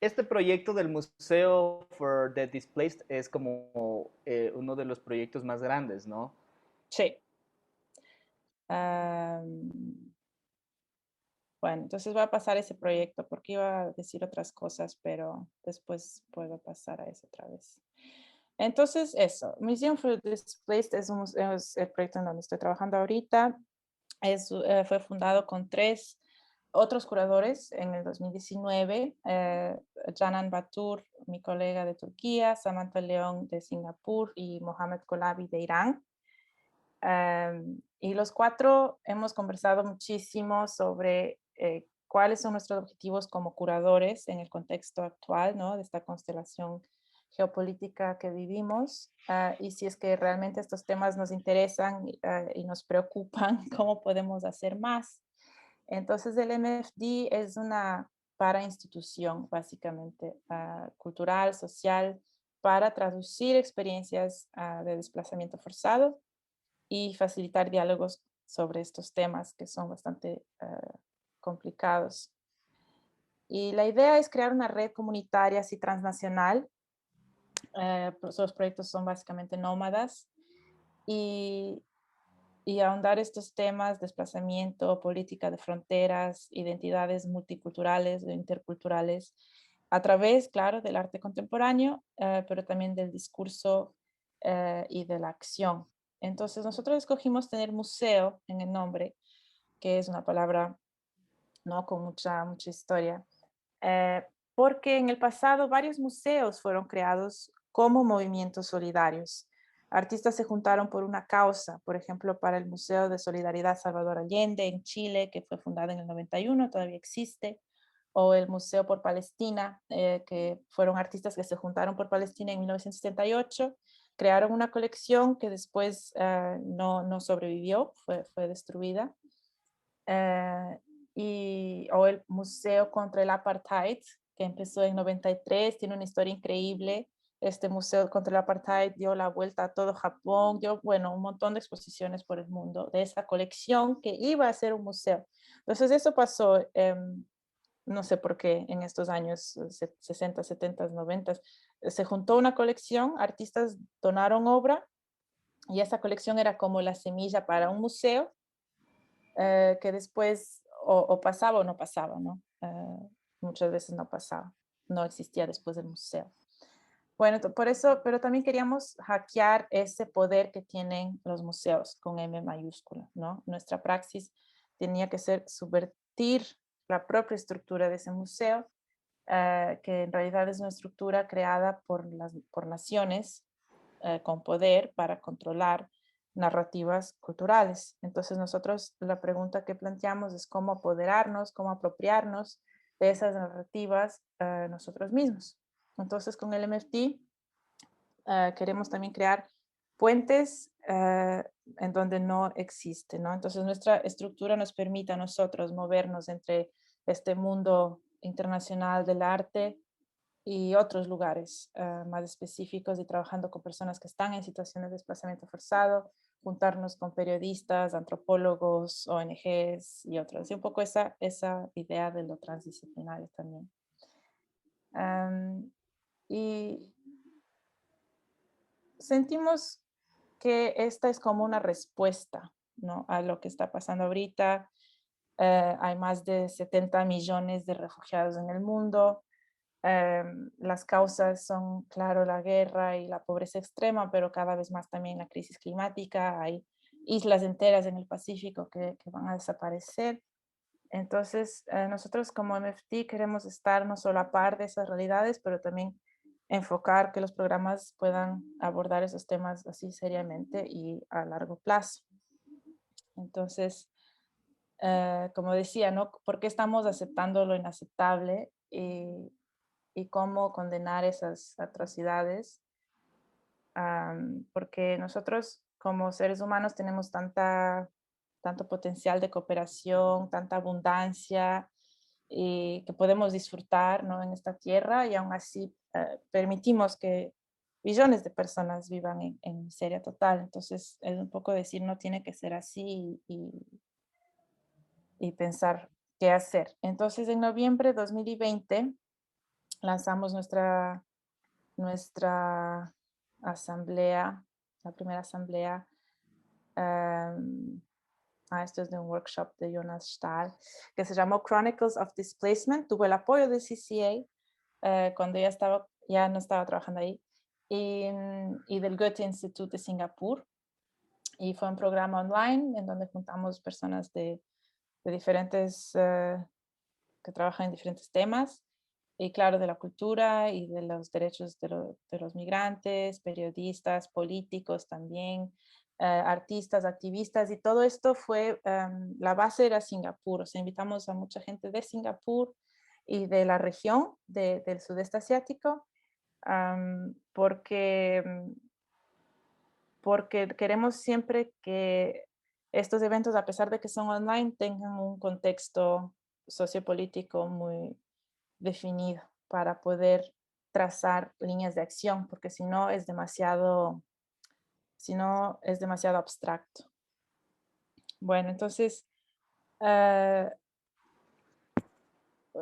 Este proyecto del Museo for the Displaced es como uno de los proyectos más grandes, ¿no? Sí. Bueno, entonces voy a pasar ese proyecto porque iba a decir otras cosas, pero después puedo pasar a eso otra vez. Entonces, eso, Museum for the Displaced es el proyecto en donde estoy trabajando ahorita. Fue fundado con 3 otros curadores en el 2019, Canan Batur, mi colega de Turquía, Samantha León de Singapur y Mohamed Kolabi de Irán. Y los 4 hemos conversado muchísimo sobre cuáles son nuestros objetivos como curadores en el contexto actual, ¿no? De esta constelación geopolítica que vivimos, y si es que realmente estos temas nos interesan y nos preocupan, cómo podemos hacer más. Entonces el MFD es una parainstitución básicamente cultural, social, para traducir experiencias de desplazamiento forzado y facilitar diálogos sobre estos temas que son bastante complicados. Y la idea es crear una red comunitaria así transnacional. Los proyectos son básicamente nómadas, y ahondar estos temas: desplazamiento, política de fronteras, identidades multiculturales o interculturales, a través, claro, del arte contemporáneo, pero también del discurso y de la acción. Entonces nosotros escogimos tener museo en el nombre, que es una palabra, ¿no?, con mucha historia, porque en el pasado varios museos fueron creados como movimientos solidarios. Artistas se juntaron por una causa, por ejemplo, para el Museo de Solidaridad Salvador Allende en Chile, que fue fundado en el 91, todavía existe, o el Museo por Palestina, que fueron artistas que se juntaron por Palestina en 1978, crearon una colección que después no sobrevivió, fue destruida. O el Museo contra el Apartheid, que empezó en 93, tiene una historia increíble. Este Museo contra el Apartheid dio la vuelta a todo Japón, dio, bueno, un montón de exposiciones por el mundo de esa colección que iba a ser un museo. Entonces eso pasó, no sé por qué en estos años 60, 70, 90, se juntó una colección, artistas donaron obra y esa colección era como la semilla para un museo que después o pasaba o no pasaba, ¿no? Muchas veces no pasaba, no existía después del museo. Bueno, por eso, pero también queríamos hackear ese poder que tienen los museos con M mayúscula, ¿no? Nuestra praxis tenía que ser subvertir la propia estructura de ese museo, que en realidad es una estructura creada por naciones con poder para controlar narrativas culturales. Entonces nosotros la pregunta que planteamos es cómo apoderarnos, cómo apropiarnos de esas narrativas nosotros mismos. Entonces con el MFT queremos también crear puentes en donde no existe, ¿no? Entonces nuestra estructura nos permite a nosotros movernos entre este mundo internacional del arte y otros lugares más específicos y trabajando con personas que están en situaciones de desplazamiento forzado, juntarnos con periodistas, antropólogos, ONGs y otros. Y un poco esa idea de lo transdisciplinario también. Y sentimos que esta es como una respuesta, ¿no?, a lo que está pasando ahorita. Hay más de 70 millones de refugiados en el mundo. Las causas son, claro, la guerra y la pobreza extrema, pero cada vez más también la crisis climática. Hay islas enteras en el Pacífico que van a desaparecer. Entonces, nosotros como MFT queremos estar no solo a par de esas realidades, pero también enfocar que los programas puedan abordar esos temas así seriamente y a largo plazo. Entonces, como decía, ¿no?, ¿por qué estamos aceptando lo inaceptable y cómo condenar esas atrocidades? Porque nosotros como seres humanos tenemos tanto potencial de cooperación, tanta abundancia y que podemos disfrutar, ¿no?, en esta tierra, y aún así permitimos que billones de personas vivan en miseria total. Entonces es un poco decir, no tiene que ser así y pensar qué hacer. Entonces en noviembre de 2020 lanzamos nuestra asamblea, la primera asamblea. Esto es de un workshop de Jonas Stahl, que se llamó Chronicles of Displacement. Tuvo el apoyo de CCA cuando ya no estaba trabajando ahí, y del Goethe Institut de Singapur. Y fue un programa online en donde juntamos personas de diferentes, que trabajan en diferentes temas, y claro, de la cultura y de los derechos de los migrantes, periodistas, políticos también, artistas, activistas, y todo esto fue, la base era Singapur. O sea, invitamos a mucha gente de Singapur y de la región del sudeste asiático, porque queremos siempre que estos eventos, a pesar de que son online, tengan un contexto sociopolítico muy definido para poder trazar líneas de acción, porque si no es demasiado abstracto. Bueno, entonces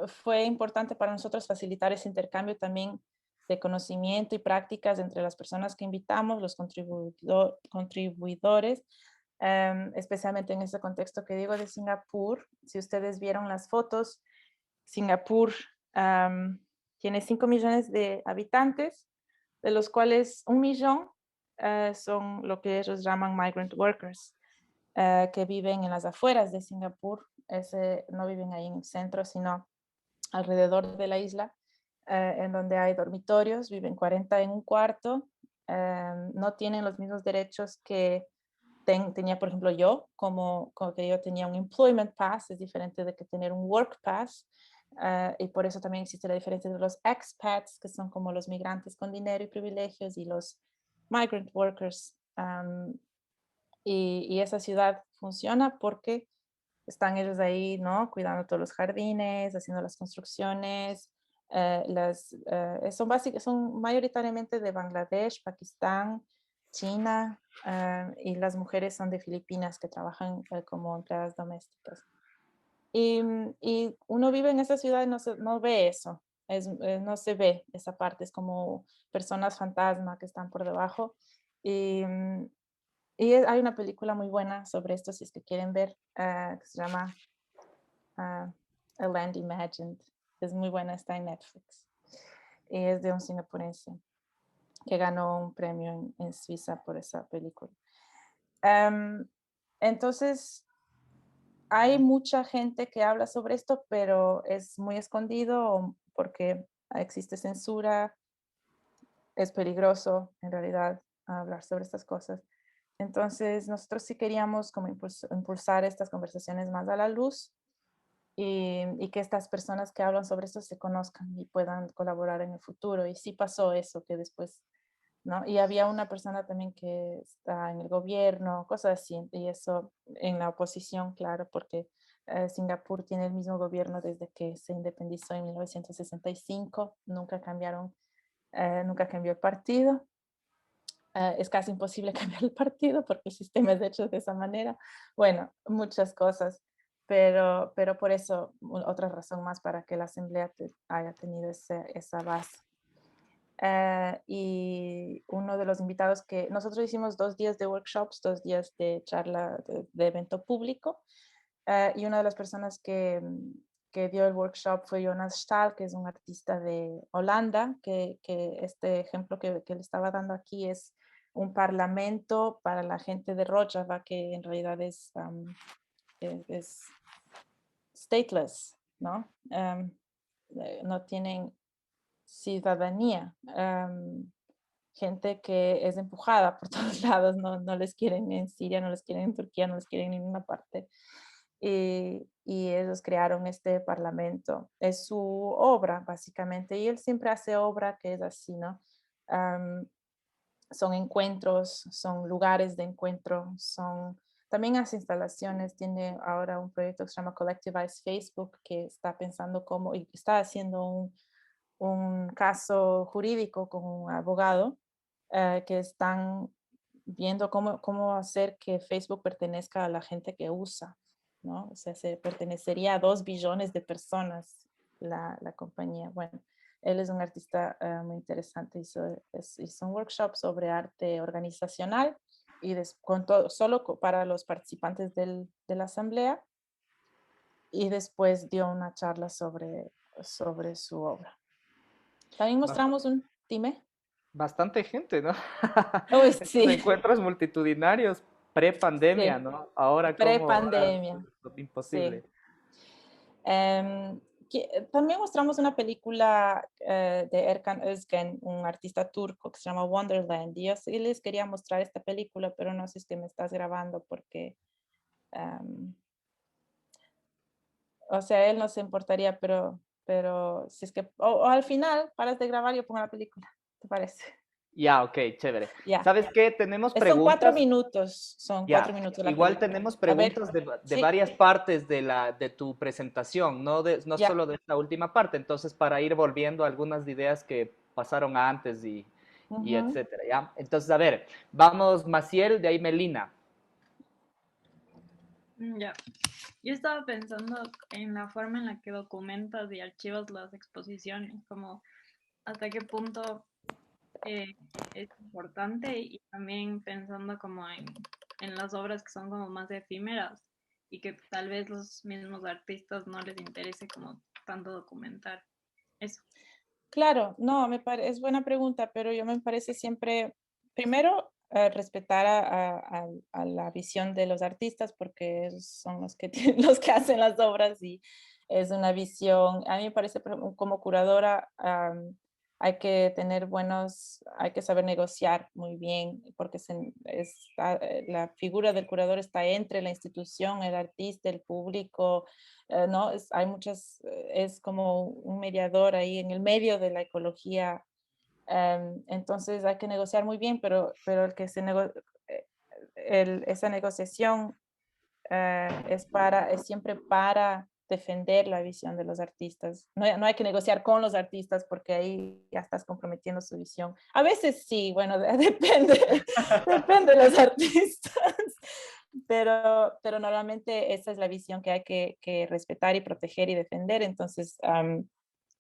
fue importante para nosotros facilitar ese intercambio también de conocimiento y prácticas entre las personas que invitamos, los contribuidores, especialmente en ese contexto que digo de Singapur. Si ustedes vieron las fotos, Singapur tiene 5 millones de habitantes, de los cuales 1 millón son lo que ellos llaman migrant workers, que viven en las afueras de Singapur. No viven ahí en el centro, sino alrededor de la isla, en donde hay dormitorios, viven 40 en un cuarto, no tienen los mismos derechos que tenía, por ejemplo, yo, como que yo tenía un employment pass, es diferente de que tener un work pass, y por eso también existe la diferencia de los expats, que son como los migrantes con dinero y privilegios, y los migrant workers. Y esa ciudad funciona porque están ellos ahí, ¿no? Cuidando todos los jardines, haciendo las construcciones. Son mayoritariamente de Bangladesh, Pakistán, China, y las mujeres son de Filipinas que trabajan como empleadas domésticas. Y uno vive en esa ciudad y no ve eso, no se ve esa parte, es como personas fantasma que están por debajo. Y hay una película muy buena sobre esto, si es que quieren ver, que se llama A Land Imagined. Es muy buena, está en Netflix. Y es de un singapurense que ganó un premio en Suiza por esa película. Entonces, hay mucha gente que habla sobre esto, pero es muy escondido porque existe censura, es peligroso en realidad hablar sobre estas cosas. Entonces, nosotros sí queríamos como impulsar estas conversaciones más a la luz y que estas personas que hablan sobre esto se conozcan y puedan colaborar en el futuro. Y sí pasó eso, que después, ¿no? Y había una persona también que está en el gobierno, cosas así, y eso en la oposición, claro, porque Singapur tiene el mismo gobierno desde que se independizó en 1965, nunca cambió el partido. Es casi imposible cambiar el partido porque el sistema es hecho de esa manera. Bueno, muchas cosas, pero por eso otra razón más para que la asamblea haya tenido esa base. Y uno de los invitados que nosotros hicimos 2 días de workshops, 2 días de charla de evento público, y una de las personas que dio el workshop fue Jonas Staal, que es un artista de Holanda, que este ejemplo que le estaba dando aquí es un parlamento para la gente de Rojava, que en realidad es stateless, ¿no? No tienen ciudadanía. Gente que es empujada por todos lados, no les quieren en Siria, no les quieren en Turquía, no les quieren en ninguna parte. Y ellos crearon este parlamento. Es su obra, básicamente, y él siempre hace obra que es así, ¿no? Son encuentros, son lugares de encuentro, también hace instalaciones, tiene ahora un proyecto que se llama Collectivize Facebook, que está pensando cómo, y está haciendo un caso jurídico con un abogado, que están viendo cómo hacer que Facebook pertenezca a la gente que usa, ¿no? O sea, se pertenecería a 2 billones de personas la compañía. Bueno, él es un artista muy interesante, hizo un workshop sobre arte organizacional y solo para los participantes de la asamblea, y después dio una charla sobre su obra. También mostramos dime. Bastante gente, ¿no? Uy, Estos sí, encuentros multitudinarios pre-pandemia, sí, ¿no? Ahora como ahora pre-pandemia, es sí. imposible. También mostramos una película de Erkan Özgen, un artista turco que se llama Wonderland. Y yo sí les quería mostrar esta película, pero no sé si es que me estás grabando porque, o sea, él no se importaría, pero si es que, o al final paras de grabar y yo pongo la película, ¿te parece? Ya, ok, chévere. Ya. ¿Sabes qué? Tenemos Son 4 preguntas. minutos, Ya, la igual película. tenemos A ver, preguntas de sí, varias partes de tu presentación, no ya. solo de esta última parte. Entonces, para ir volviendo a algunas ideas que pasaron antes y Ujú. etcétera, ¿ya? Entonces, a ver, vamos Maciel, de ahí Melina. Ya. Yo estaba pensando en la forma en la que documentas y archivas las exposiciones, como hasta qué punto es importante, y también pensando como en las obras que son como más efímeras y que tal vez los mismos artistas no les interese como tanto documentar eso. Claro, no, es buena pregunta, pero yo me parece siempre, primero, respetar a la visión de los artistas, porque ellos son los que, los que hacen las obras, y es una visión, a mí me parece, como curadora, hay que tener hay que saber negociar muy bien, porque la figura del curador está entre la institución, el artista, el público, ¿no? Hay es como un mediador ahí en el medio de la ecología. Entonces hay que negociar muy bien, pero el que esa negociación es siempre para defender la visión de los artistas. No hay que negociar con los artistas, porque ahí ya estás comprometiendo su visión. A veces sí, bueno, depende de los artistas, pero normalmente esa es la visión que hay que respetar y proteger y defender. Entonces,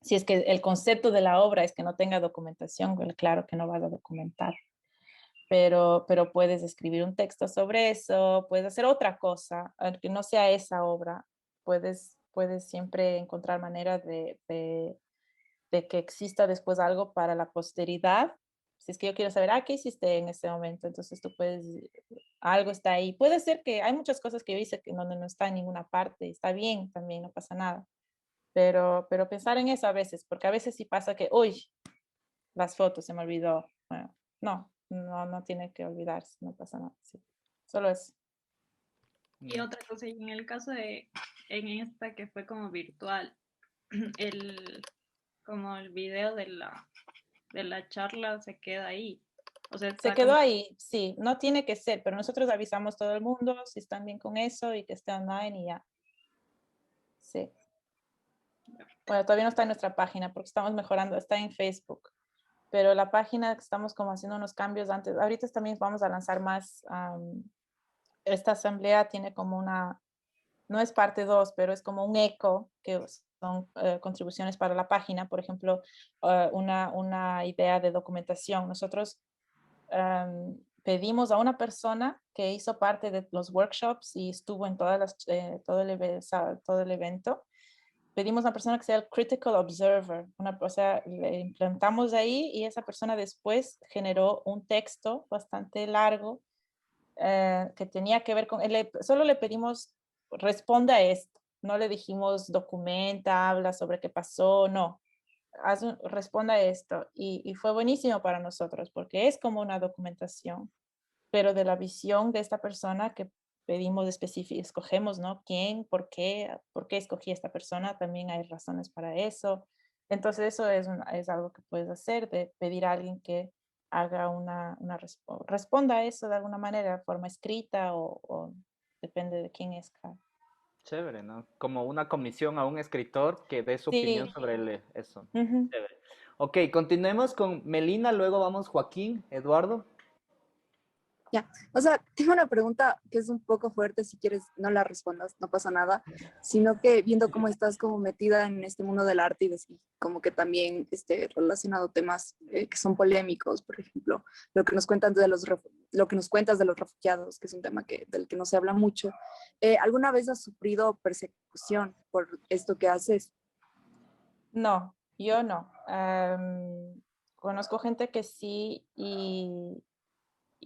si es que el concepto de la obra es que no tenga documentación, well, claro que no vas a documentar, pero puedes escribir un texto sobre eso, puedes hacer otra cosa, aunque no sea esa obra, puedes siempre encontrar manera de que exista después algo para la posteridad. Si es que yo quiero saber, ¿qué hiciste en ese momento? Entonces tú algo está ahí. Puede ser que hay muchas cosas que yo hice que no está en ninguna parte, está bien también, no pasa nada. Pero pensar en eso a veces, porque a veces sí pasa que, uy, las fotos se me olvidó. Bueno, no tiene que olvidarse, no pasa nada. Sí. Solo eso. Y otra cosa, y en el caso en esta que fue como virtual, como el video de la charla se queda ahí. O sea, se quedó ahí, sí, no tiene que ser, pero nosotros avisamos a todo el mundo si están bien con eso y que esté online y ya. Sí. Bueno, todavía no está en nuestra página porque estamos mejorando, está en Facebook, pero la página estamos como haciendo unos cambios antes. Ahorita también vamos a lanzar más. Esta asamblea tiene como no es parte 2, pero es como un eco, que son contribuciones para la página. Por ejemplo, una idea de documentación. Nosotros pedimos a una persona que hizo parte de los workshops y estuvo en todo el evento. Pedimos a una persona que sea el critical observer, o sea, le implantamos ahí, y esa persona después generó un texto bastante largo que tenía que ver con, solo le pedimos, responda a esto, no le dijimos documenta, habla sobre qué pasó, no, responda a esto, y fue buenísimo para nosotros, porque es como una documentación, pero de la visión de esta persona que pedimos escogemos, ¿no? ¿Quién? ¿Por qué? ¿Por qué escogí a esta persona? También hay razones para eso. Entonces eso es algo que puedes hacer, de pedir a alguien que haga responda a eso de alguna manera, de forma escrita o depende de quién es. Chévere, ¿no? Como una comisión a un escritor que dé su opinión Sí. sobre eso. Uh-huh. Chévere. Ok, continuemos con Melina, luego vamos Joaquín, Eduardo. Ya, o sea, tengo una pregunta que es un poco fuerte, si quieres no la respondas, no pasa nada, sino que viendo cómo estás como metida en este mundo del arte y como que también relacionado temas que son polémicos, por ejemplo, lo que nos cuentas de los refugiados, que es un tema del que no se habla mucho. ¿Alguna vez has sufrido persecución por esto que haces? No, yo no. Conozco gente que sí,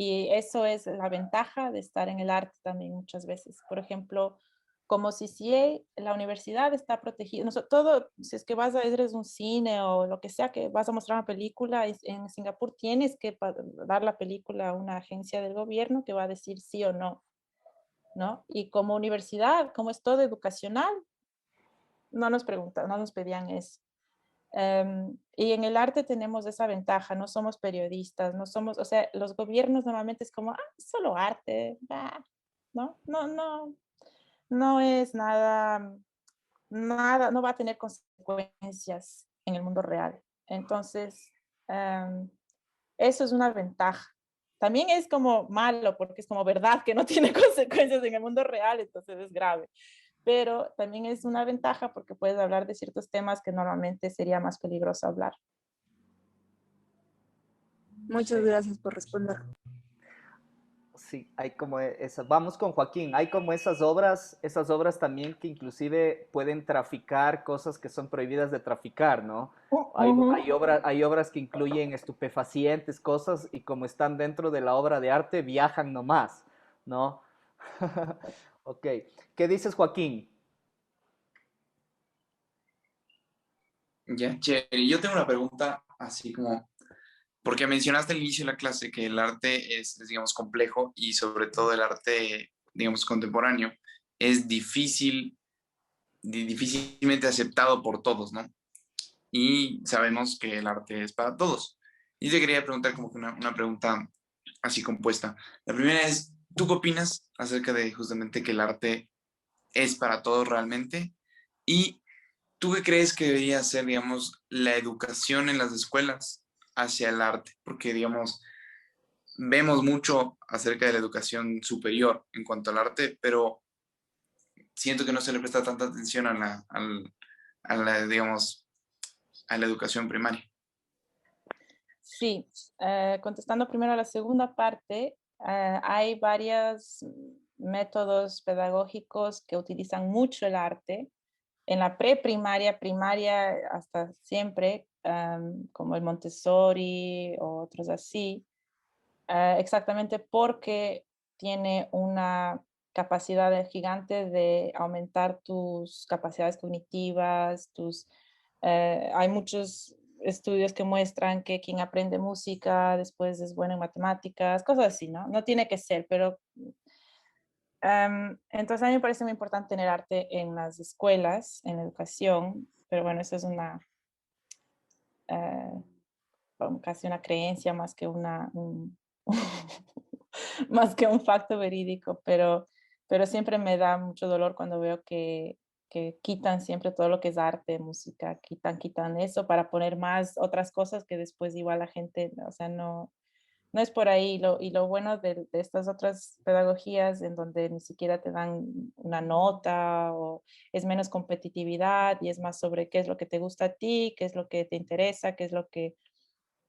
y eso es la ventaja de estar en el arte también muchas veces. Por ejemplo, como CCA, la universidad está protegida. Todo, si es que eres un cine o lo que sea, que vas a mostrar una película, en Singapur tienes que dar la película a una agencia del gobierno que va a decir sí o no, ¿no? Y como universidad, como es todo educacional, no nos preguntan, no nos pedían eso. Y en el arte tenemos esa ventaja, no somos periodistas, o sea, los gobiernos normalmente es como, solo arte, no es nada, no va a tener consecuencias en el mundo real. Entonces, eso es una ventaja. También es como malo, porque es como verdad que no tiene consecuencias en el mundo real, entonces es grave. Pero también es una ventaja porque puedes hablar de ciertos temas que normalmente sería más peligroso hablar. Muchas gracias por responder. Sí, hay como esas. Vamos con Joaquín. Hay como esas obras también que inclusive pueden traficar cosas que son prohibidas de traficar, ¿no? Ujú. Hay obras que incluyen estupefacientes, cosas, y como están dentro de la obra de arte, viajan nomás, ¿no? Ok. ¿Qué dices, Joaquín? Ya, chévere. Yo tengo una pregunta así como, porque mencionaste al inicio de la clase que el arte digamos, complejo y sobre todo el arte, digamos, contemporáneo es difícilmente aceptado por todos, ¿no? Y sabemos que el arte es para todos. Y te quería preguntar como que una pregunta así compuesta. La primera es, ¿tú qué opinas acerca de justamente que el arte es para todos realmente? ¿Y tú qué crees que debería ser, digamos, la educación en las escuelas hacia el arte? Porque, digamos, vemos mucho acerca de la educación superior en cuanto al arte, pero siento que no se le presta tanta atención digamos, a la educación primaria. Sí, contestando primero a la segunda parte, hay varios métodos pedagógicos que utilizan mucho el arte en la preprimaria, primaria, hasta siempre, como el Montessori o otros así, exactamente porque tiene una capacidad gigante de aumentar tus capacidades cognitivas, hay muchos estudios que muestran que quien aprende música después es bueno en matemáticas, cosas así, ¿no? No tiene que ser, pero entonces a mí me parece muy importante tener arte en las escuelas, en la educación, pero bueno, eso es eh, casi una creencia más que más que un facto verídico, pero siempre me da mucho dolor cuando veo que quitan siempre todo lo que es arte, música, quitan eso para poner más otras cosas que después igual la gente, o sea, no es por ahí. Y lo bueno de estas otras pedagogías en donde ni siquiera te dan una nota o es menos competitividad y es más sobre qué es lo que te gusta a ti, qué es lo que te interesa, qué es lo que...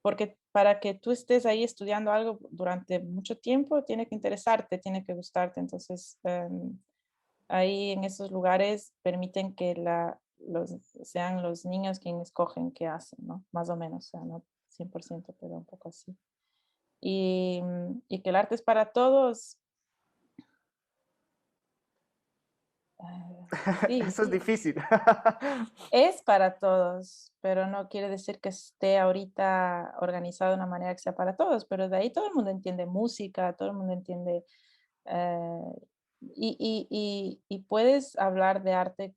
Porque para que tú estés ahí estudiando algo durante mucho tiempo, tiene que interesarte, tiene que gustarte. Entonces, ahí en esos lugares permiten que sean los niños quienes escogen qué hacen, ¿no? Más o menos, o sea, no 100%, pero un poco así. Y que el arte es para todos. Sí, Eso es difícil. es para todos, pero no quiere decir que esté ahorita organizado de una manera que sea para todos, pero de ahí todo el mundo entiende música, todo el mundo entiende, eh, y puedes hablar de arte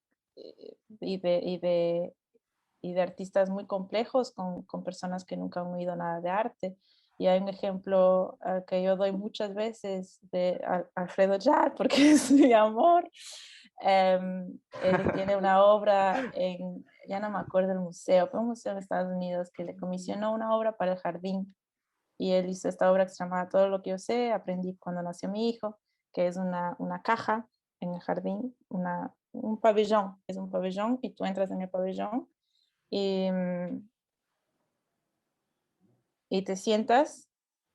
y de artistas muy complejos con personas que nunca han oído nada de arte. Y hay un ejemplo que yo doy muchas veces de Alfredo Jarre, porque es mi amor. Él tiene una obra ya no me acuerdo el museo, pero un museo en Estados Unidos que le comisionó una obra para el jardín. Y él hizo esta obra que se llama Todo lo que yo sé, aprendí cuando nació mi hijo, que es una caja en el jardín, un pabellón, es un pabellón y tú entras en el pabellón y, y te sientas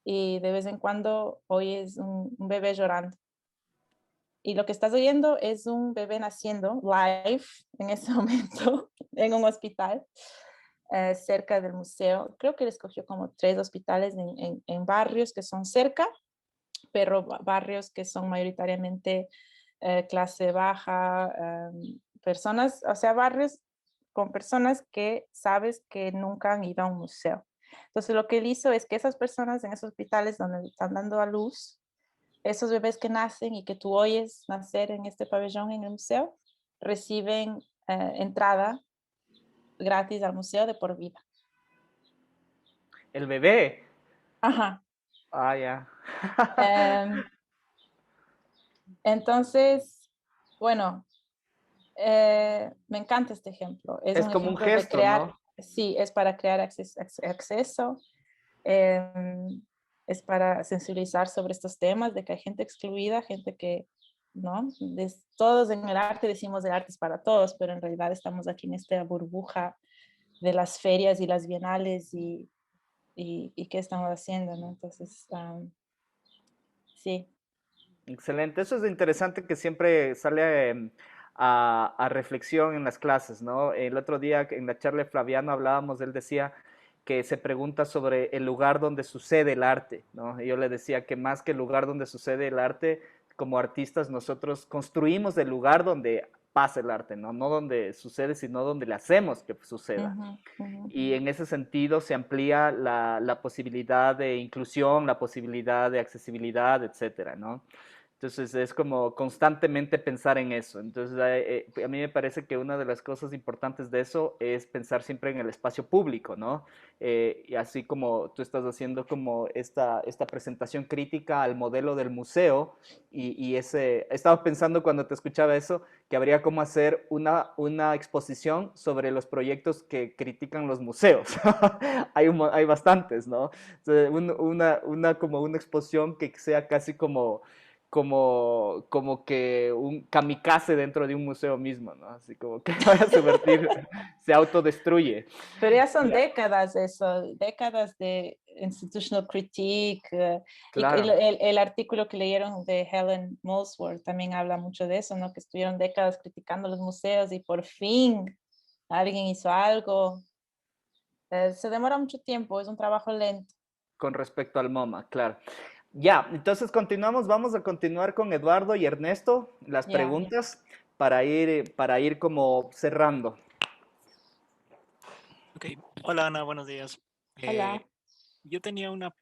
y de vez en cuando oyes un bebé llorando. Y lo que estás oyendo es un bebé naciendo live en ese momento en un hospital cerca del museo. Creo que él escogió como 3 hospitales en barrios que son cerca, pero barrios que son mayoritariamente clase baja, personas, o sea, barrios con personas que sabes que nunca han ido a un museo. Entonces lo que él hizo es que esas personas en esos hospitales donde están dando a luz, esos bebés que nacen y que tú oyes nacer en este pabellón en el museo, reciben entrada gratis al museo de por vida. El bebé. Ajá. Ah, ya. Um, entonces, bueno, me encanta este ejemplo. Es Es un como un ejemplo de gesto, crear, ¿no? sí, es para crear acceso, eh, es para sensibilizar sobre estos temas, de que hay gente excluida, gente que, ¿no? Todos en el arte decimos el arte es para todos, pero en realidad estamos aquí en esta burbuja de las ferias y las bienales y qué estamos haciendo, ¿no? Entonces, sí, Excelente. Eso es interesante que siempre sale a reflexión en las clases, ¿no? El otro día en la charla de Flaviano hablábamos, él decía que se pregunta sobre el lugar donde sucede el arte, ¿no? Y yo le decía que más que el lugar donde sucede el arte, como artistas nosotros construimos el lugar donde pasa el arte, ¿no? No donde sucede, sino donde le hacemos que suceda. Ujú, ujú. Y en ese sentido se amplía la posibilidad de inclusión, la posibilidad de accesibilidad, etcétera, ¿no? Entonces es como constantemente pensar en eso. Entonces a mí me parece que una de las cosas importantes de eso es pensar siempre en el espacio público, ¿no? Y así como tú estás haciendo como esta presentación crítica al modelo del museo y estaba pensando cuando te escuchaba eso, que habría como hacer una exposición sobre los proyectos que critican los museos. Hay bastantes, ¿no? Entonces, como una exposición que sea casi como que un kamikaze dentro de un museo mismo, ¿no? Así como que vaya a subvertir, se autodestruye. Pero ya son décadas eso, décadas de institutional critique. Y Claro, el artículo que leyeron de Helen Molesworth también habla mucho de eso, ¿no? Que estuvieron décadas criticando los museos y por fin alguien hizo algo. Se demora mucho tiempo, es un trabajo lento. con respecto al MoMA, claro. Ya, entonces continuamos, vamos a continuar con Eduardo y Ernesto, las Ya. preguntas para ir como cerrando. Ok, hola Ana, buenos días. Hola. Yo tenía una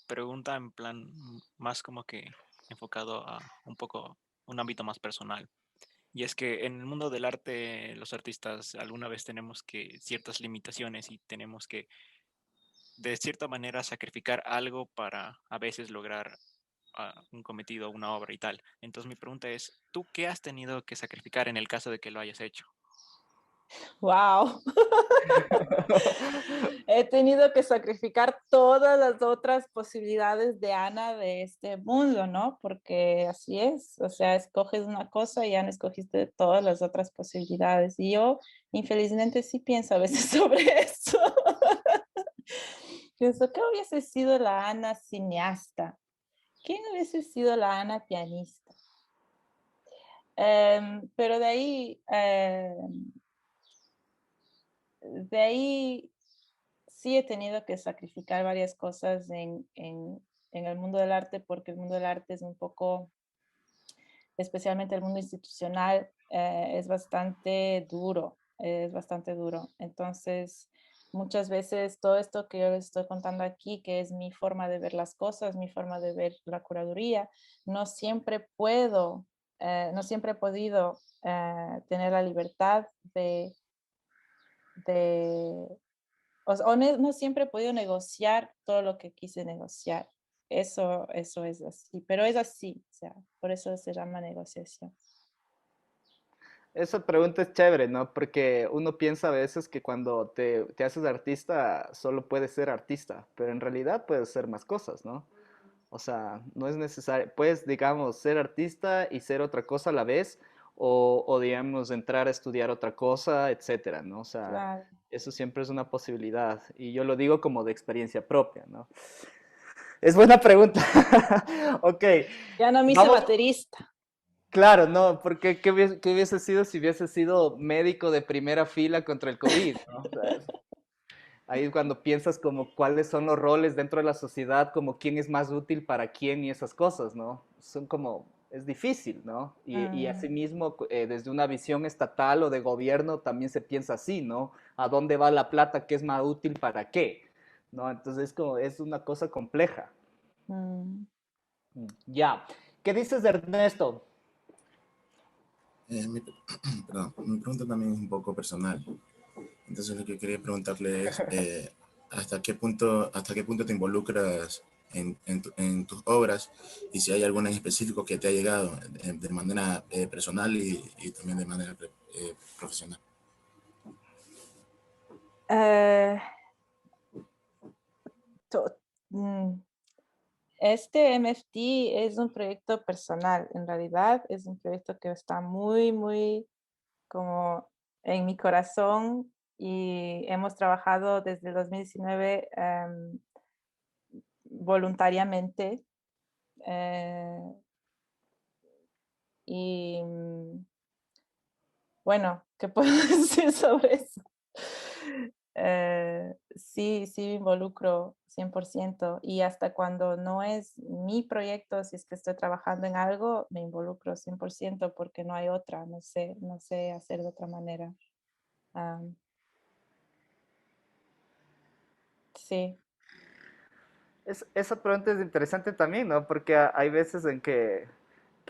pregunta en plan más como que enfocado a un poco un ámbito más personal. Y es que en el mundo del arte, los artistas alguna vez tenemos que ciertas limitaciones y tenemos que de cierta manera sacrificar algo para a veces lograr un cometido, una obra y tal. Entonces mi pregunta es, ¿tú qué has tenido que sacrificar en el caso de que lo hayas hecho? Wow. He tenido que sacrificar todas las otras posibilidades de Ana de este mundo, ¿no? Porque así es, o sea, escoges una cosa y ya no escogiste todas las otras posibilidades. Y yo, infelizmente, sí pienso a veces sobre eso. Pienso, ¿qué hubiese sido la Ana cineasta? ¿Quién hubiese sido la Ana pianista? Pero de ahí sí he tenido que sacrificar varias cosas en el mundo del arte, porque el mundo del arte es un poco, especialmente el mundo institucional, es bastante duro, es bastante duro. Entonces, muchas veces todo esto que yo les estoy contando aquí, que es mi forma de ver las cosas, mi forma de ver la curaduría, no siempre puedo, no siempre he podido tener la libertad de o no siempre he podido negociar todo lo que quise negociar. Eso es así, pero es así, o sea, por eso se llama negociación. Esa pregunta es chévere, ¿no? Porque uno piensa a veces que cuando te haces artista solo puedes ser artista, pero en realidad puedes ser más cosas, ¿no? O sea, no es necesario, puedes, digamos, ser artista y ser otra cosa a la vez, digamos, entrar a estudiar otra cosa, etcétera, ¿no? O sea, Claro. eso siempre es una posibilidad. Y yo lo digo como de experiencia propia, ¿no? Es buena pregunta. Ok, Ya no me hice vamos. baterista. Claro, no, porque qué hubiese sido si hubiese sido médico de primera fila contra el COVID, ¿no? O sea, ahí es cuando piensas como cuáles son los roles dentro de la sociedad, como quién es más útil para quién y esas cosas, ¿no? Son como, es difícil, ¿no? Y Mm, asimismo, desde una visión estatal o de gobierno también se piensa así, ¿no? ¿A dónde va la plata? ¿Qué es más útil para qué? ¿No? Entonces como, es una cosa compleja. mm. Ya. ¿Qué dices de Ernesto? Mi, perdón, mi pregunta también es un poco personal. Entonces lo que quería preguntarle es hasta qué punto te involucras en tus obras y si hay alguna en específico que te ha llegado de manera personal y también de manera profesional. Eh, to- mm, este MFT es un proyecto personal, en realidad es un proyecto que está muy, muy como en mi corazón y hemos trabajado desde el 2019 voluntariamente. eh, Y bueno, ¿qué puedo decir sobre eso? Sí, sí me involucro 100% y hasta cuando no es mi proyecto, si es que estoy trabajando en algo, me involucro 100% porque no hay otra, no sé hacer de otra manera. Sí. Esa pregunta es interesante también, ¿no? Porque hay veces en que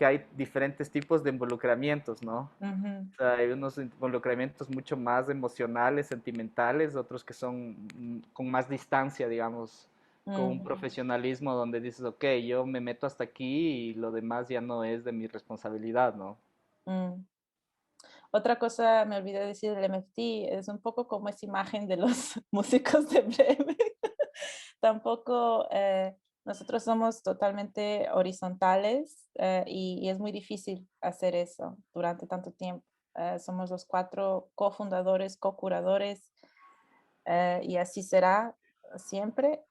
hay diferentes tipos de involucramientos, ¿no? Ujú, O sea, hay unos involucramientos mucho más emocionales, sentimentales, otros que son con más distancia, digamos, con un ujú, profesionalismo donde dices, ok, yo me meto hasta aquí y lo demás ya no es de mi responsabilidad, ¿no? mm. Otra cosa, me olvidé decir del MFT, es un poco como esa imagen de los músicos de Bremen. Tampoco nosotros somos totalmente horizontales y es muy difícil hacer eso durante tanto tiempo. Somos los 4 cofundadores, co-curadores y así será siempre.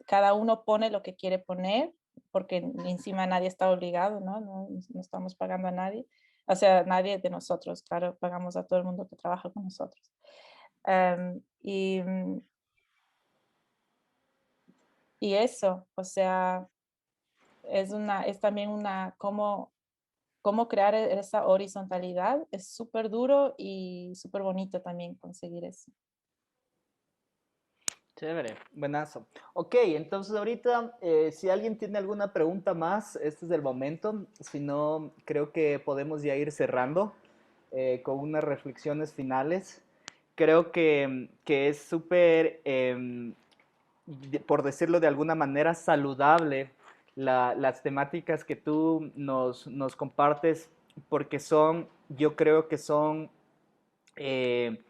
Cada uno pone lo que quiere poner, porque encima nadie está obligado, ¿no? No estamos pagando a nadie. O sea, nadie de nosotros, claro, pagamos a todo el mundo que trabaja con nosotros. Em, y, mm, y eso, o sea, es también cómo crear esa horizontalidad. Es súper duro y súper bonito también conseguir eso. Chévere, buenazo. Ok, entonces ahorita, si alguien tiene alguna pregunta más, este es el momento. Si no, creo que podemos ya ir cerrando con unas reflexiones finales. Creo que es súper, por decirlo de alguna manera, saludable las temáticas que tú nos compartes, porque yo creo que son eh,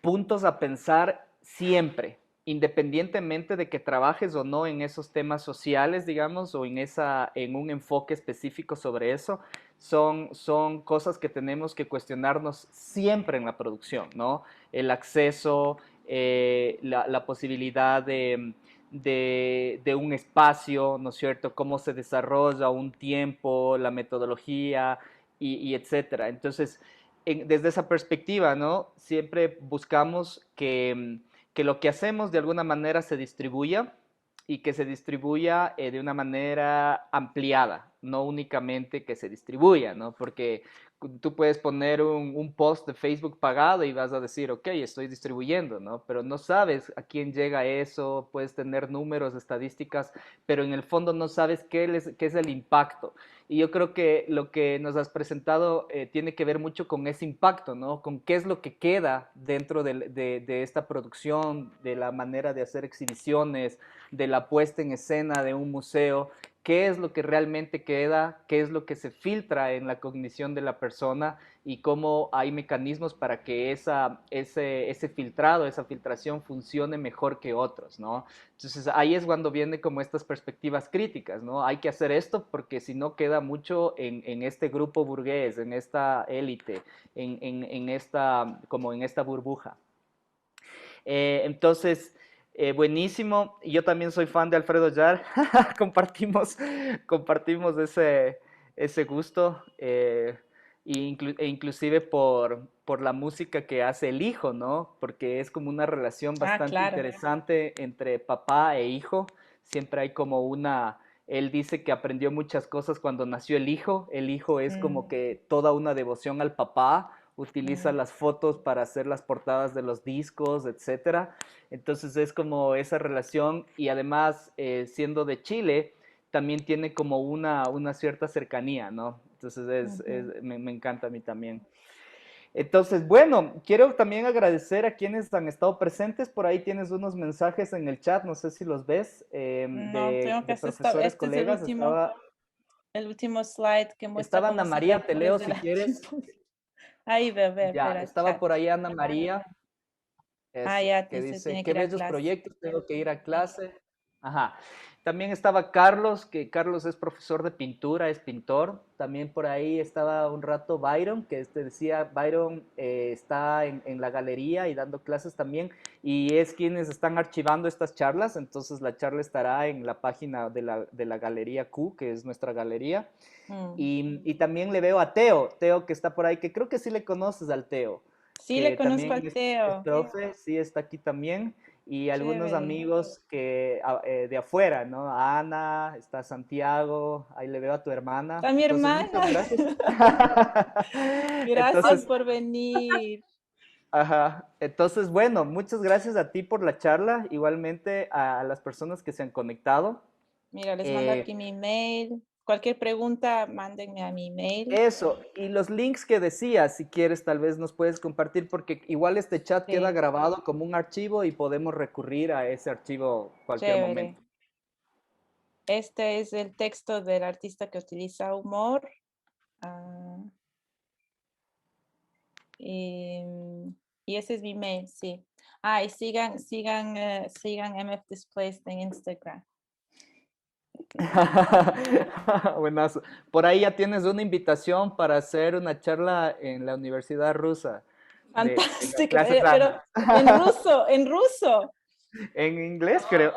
puntos a pensar siempre, independientemente de que trabajes o no en esos temas sociales, digamos, o en un enfoque específico sobre eso, son cosas que tenemos que cuestionarnos siempre en la producción, ¿no? El acceso, la posibilidad de un espacio, ¿no es cierto? Cómo se desarrolla un tiempo, la metodología y etcétera. Entonces, desde esa perspectiva, ¿no? Siempre buscamos que lo que hacemos de alguna manera se distribuya y que se distribuya de una manera ampliada, no únicamente que se distribuya, ¿no? Porque tú puedes poner un post de Facebook pagado y vas a decir, ok, estoy distribuyendo, ¿no? Pero no sabes a quién llega eso, puedes tener números, estadísticas, pero en el fondo no sabes qué es el impacto. Y yo creo que lo que nos has presentado tiene que ver mucho con ese impacto, ¿no? Con qué es lo que queda dentro de esta producción, de la manera de hacer exhibiciones, de la puesta en escena de un museo, qué es lo que realmente queda, qué es lo que se filtra en la cognición de la persona y cómo hay mecanismos para que ese filtrado, esa filtración funcione mejor que otros, ¿no? Entonces ahí es cuando viene como estas perspectivas críticas, ¿no? Hay que hacer esto porque si no queda mucho en este grupo burgués, en esta élite, como en esta burbuja. Entonces, buenísimo. Yo también soy fan de Alfredo Yar. compartimos ese gusto. E inclusive por la música que hace el hijo, ¿no? Porque es como una relación Ah, bastante claro. interesante entre papá e hijo. Siempre hay como él dice que aprendió muchas cosas cuando nació el hijo. El hijo es como que toda una devoción al papá, utiliza las fotos para hacer las portadas de los discos, etcétera. Entonces es como esa relación y además siendo de Chile, también tiene como una cierta cercanía, ¿no? Entonces me encanta a mí también. Entonces, bueno, quiero también agradecer a quienes han estado presentes. Por ahí tienes unos mensajes en el chat, no sé si los ves, No, tengo que de hacer profesores, este es colegas. el último slide que muestra Estaba cómo Ana se María, ve te leo desde si la quieres. Ahí veo, Ya, espera, estaba chat. por ahí Ana María. Ah, Eso, ya, que dice, dice, tiene que qué ir a bellos clase. proyectos, tengo que ir a clase. Ajá. También estaba Carlos, que Carlos es profesor de pintura, es pintor. También por ahí estaba un rato Byron, que decía, Byron está en la galería y dando clases también, y es quienes están archivando estas charlas, entonces la charla estará en la página de la Galería Q, que es nuestra galería. Y también le veo a Teo, Teo que está por ahí, que creo que sí le conoces al Teo, Sí, que le conozco también al es Teo. profe, sí está aquí también, y algunos Chévere. amigos que de afuera, ¿no? Ana, está Santiago, ahí le veo a tu hermana. Está mi Entonces, hermana. muchas gracias. Gracias Entonces, por venir. ajá. Entonces, bueno, muchas gracias a ti por la charla, igualmente a las personas que se han conectado. Mira, les mando aquí mi email. Cualquier pregunta, mándenme a mi email. Eso, y los links que decías, si quieres, tal vez nos puedes compartir, porque igual este chat queda Sí. grabado como un archivo y podemos recurrir a ese archivo cualquier Chévere. momento. Este es el texto del artista que utiliza humor. Y ese es mi mail, sí. Y sigan MF Displaced en Instagram. Buenazo. Por ahí ya tienes una invitación para hacer una charla en la Universidad Rusa. Fantástico, clases pero en ruso. En inglés, creo.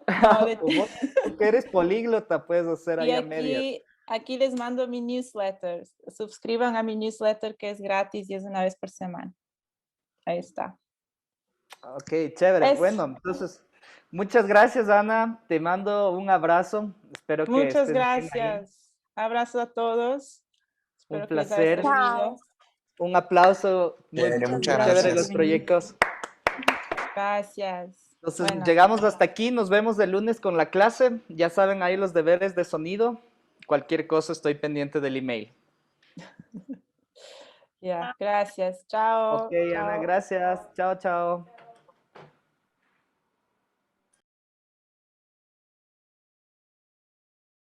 No, Tú que eres políglota, puedes hacer y ahí a medias. aquí les mando mi newsletter. Suscriban a mi newsletter que es gratis y es una vez por semana. Ahí está. Ok, chévere. Bueno, entonces, muchas gracias, Ana. Te mando un abrazo. Espero que Muchas estés bien ahí. gracias. Abrazo a todos. Un Espero que les haya placer. servido. Un aplauso. Muy Muchas chévere gracias. los proyectos. Gracias. Entonces, Bueno. llegamos hasta aquí. Nos vemos el lunes con la clase. Ya saben ahí los deberes de sonido. Cualquier cosa estoy pendiente del email. Ya, gracias. Chao. Ok, Ana, gracias. Chao, chao.